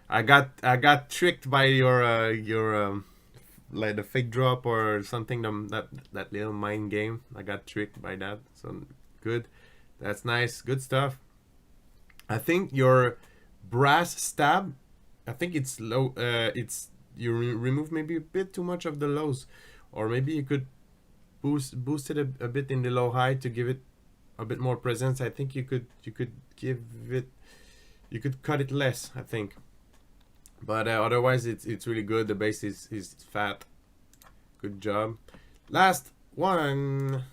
I got tricked by your like the fake drop or something, that little mind game. I got tricked by that. So good. That's nice. Good stuff. I think your brass stab, I think it's low, it's you remove maybe a bit too much of the lows, or maybe you could boost it a bit in the low high to give it a bit more presence. I think you could give it, you could cut it less, I think. But otherwise it's really good. The bass is fat. Good job. Last one.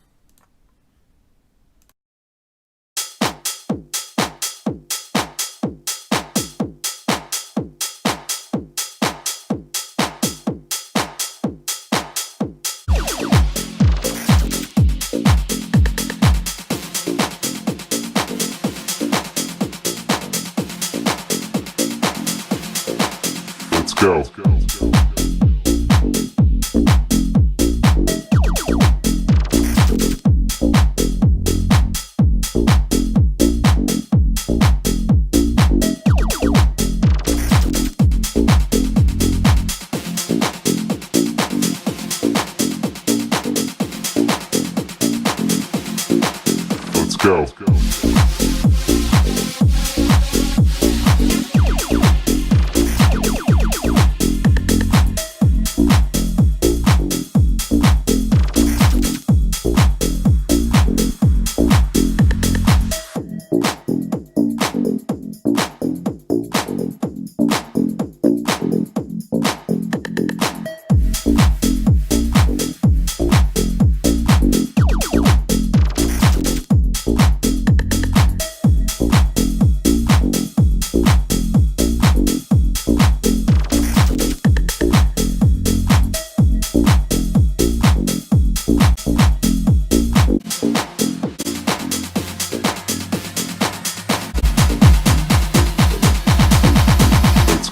Let's go. Let's go.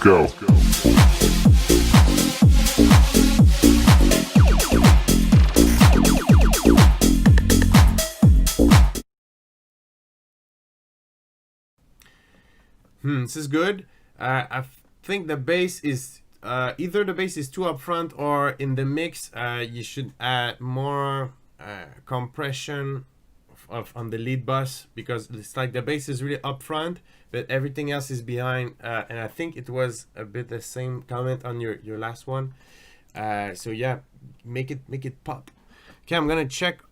Go. This is good. I think the bass is either the bass is too upfront, or in the mix you should add more compression on the lead bus, because it's like the bass is really upfront, but everything else is behind. And I think it was a bit the same comment on your last one. So yeah, make it pop. Okay, I'm gonna check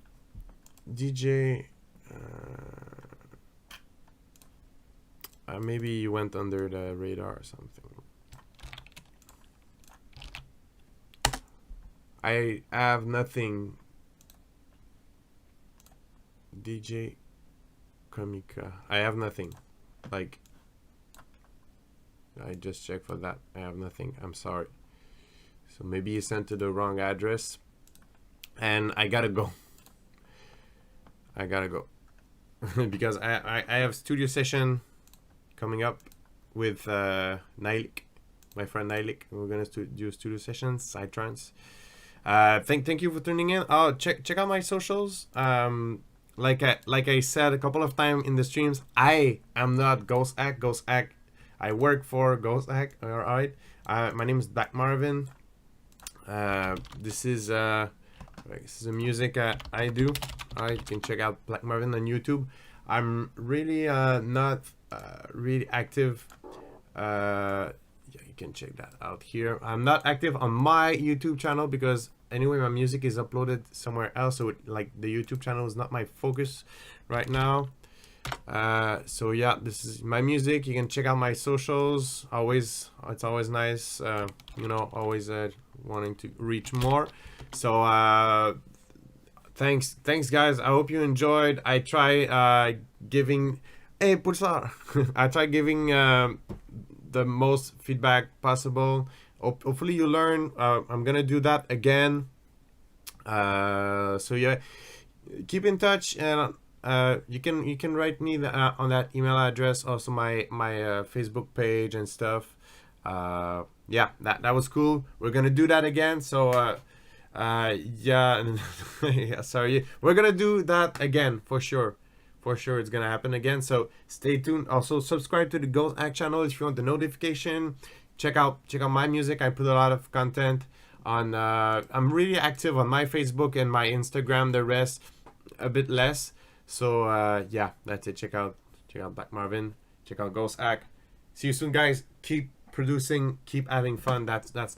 DJ. Maybe you went under the radar or something. I have nothing. DJ Kamika. I have nothing. Like, I just checked for that. I have nothing. I'm sorry. So maybe you sent to the wrong address. And I gotta go. I gotta go. Because I have studio session coming up with Nilik, my friend Nilik. We're gonna do studio sessions, Psytrance. Thank you for tuning in. Oh, check out my socials. Like I said a couple of times in the streams, I am not Ghosthack. Ghosthack, I work for Ghosthack. All right. My name is Black Marvin. This is the music I do. All right, you can check out Black Marvin on YouTube. I'm really not really active. Yeah, you can check that out here. I'm not active on my YouTube channel because anyway my music is uploaded somewhere else, so like the YouTube channel is not my focus right now. So yeah, this is my music. You can check out my socials. It's always nice, you know, always wanting to reach more. So thanks guys, I hope you enjoyed. I try giving I try giving the most feedback possible. Hopefully you learn. I'm gonna do that again. So yeah, keep in touch, and you can write me on that email address, also my Facebook page and stuff. Yeah, that was cool. We're gonna do that again. So yeah, yeah, sorry, we're gonna do that again for sure. For sure, it's gonna happen again. So stay tuned. Also, subscribe to the Ghosthack channel if you want the notification. Check out my music. I put a lot of content on. I'm really active on my Facebook and my Instagram. The rest a bit less. So yeah, that's it. Check out Black Marvin. Check out Ghosthack. See you soon, guys. Keep producing. Keep having fun. That's the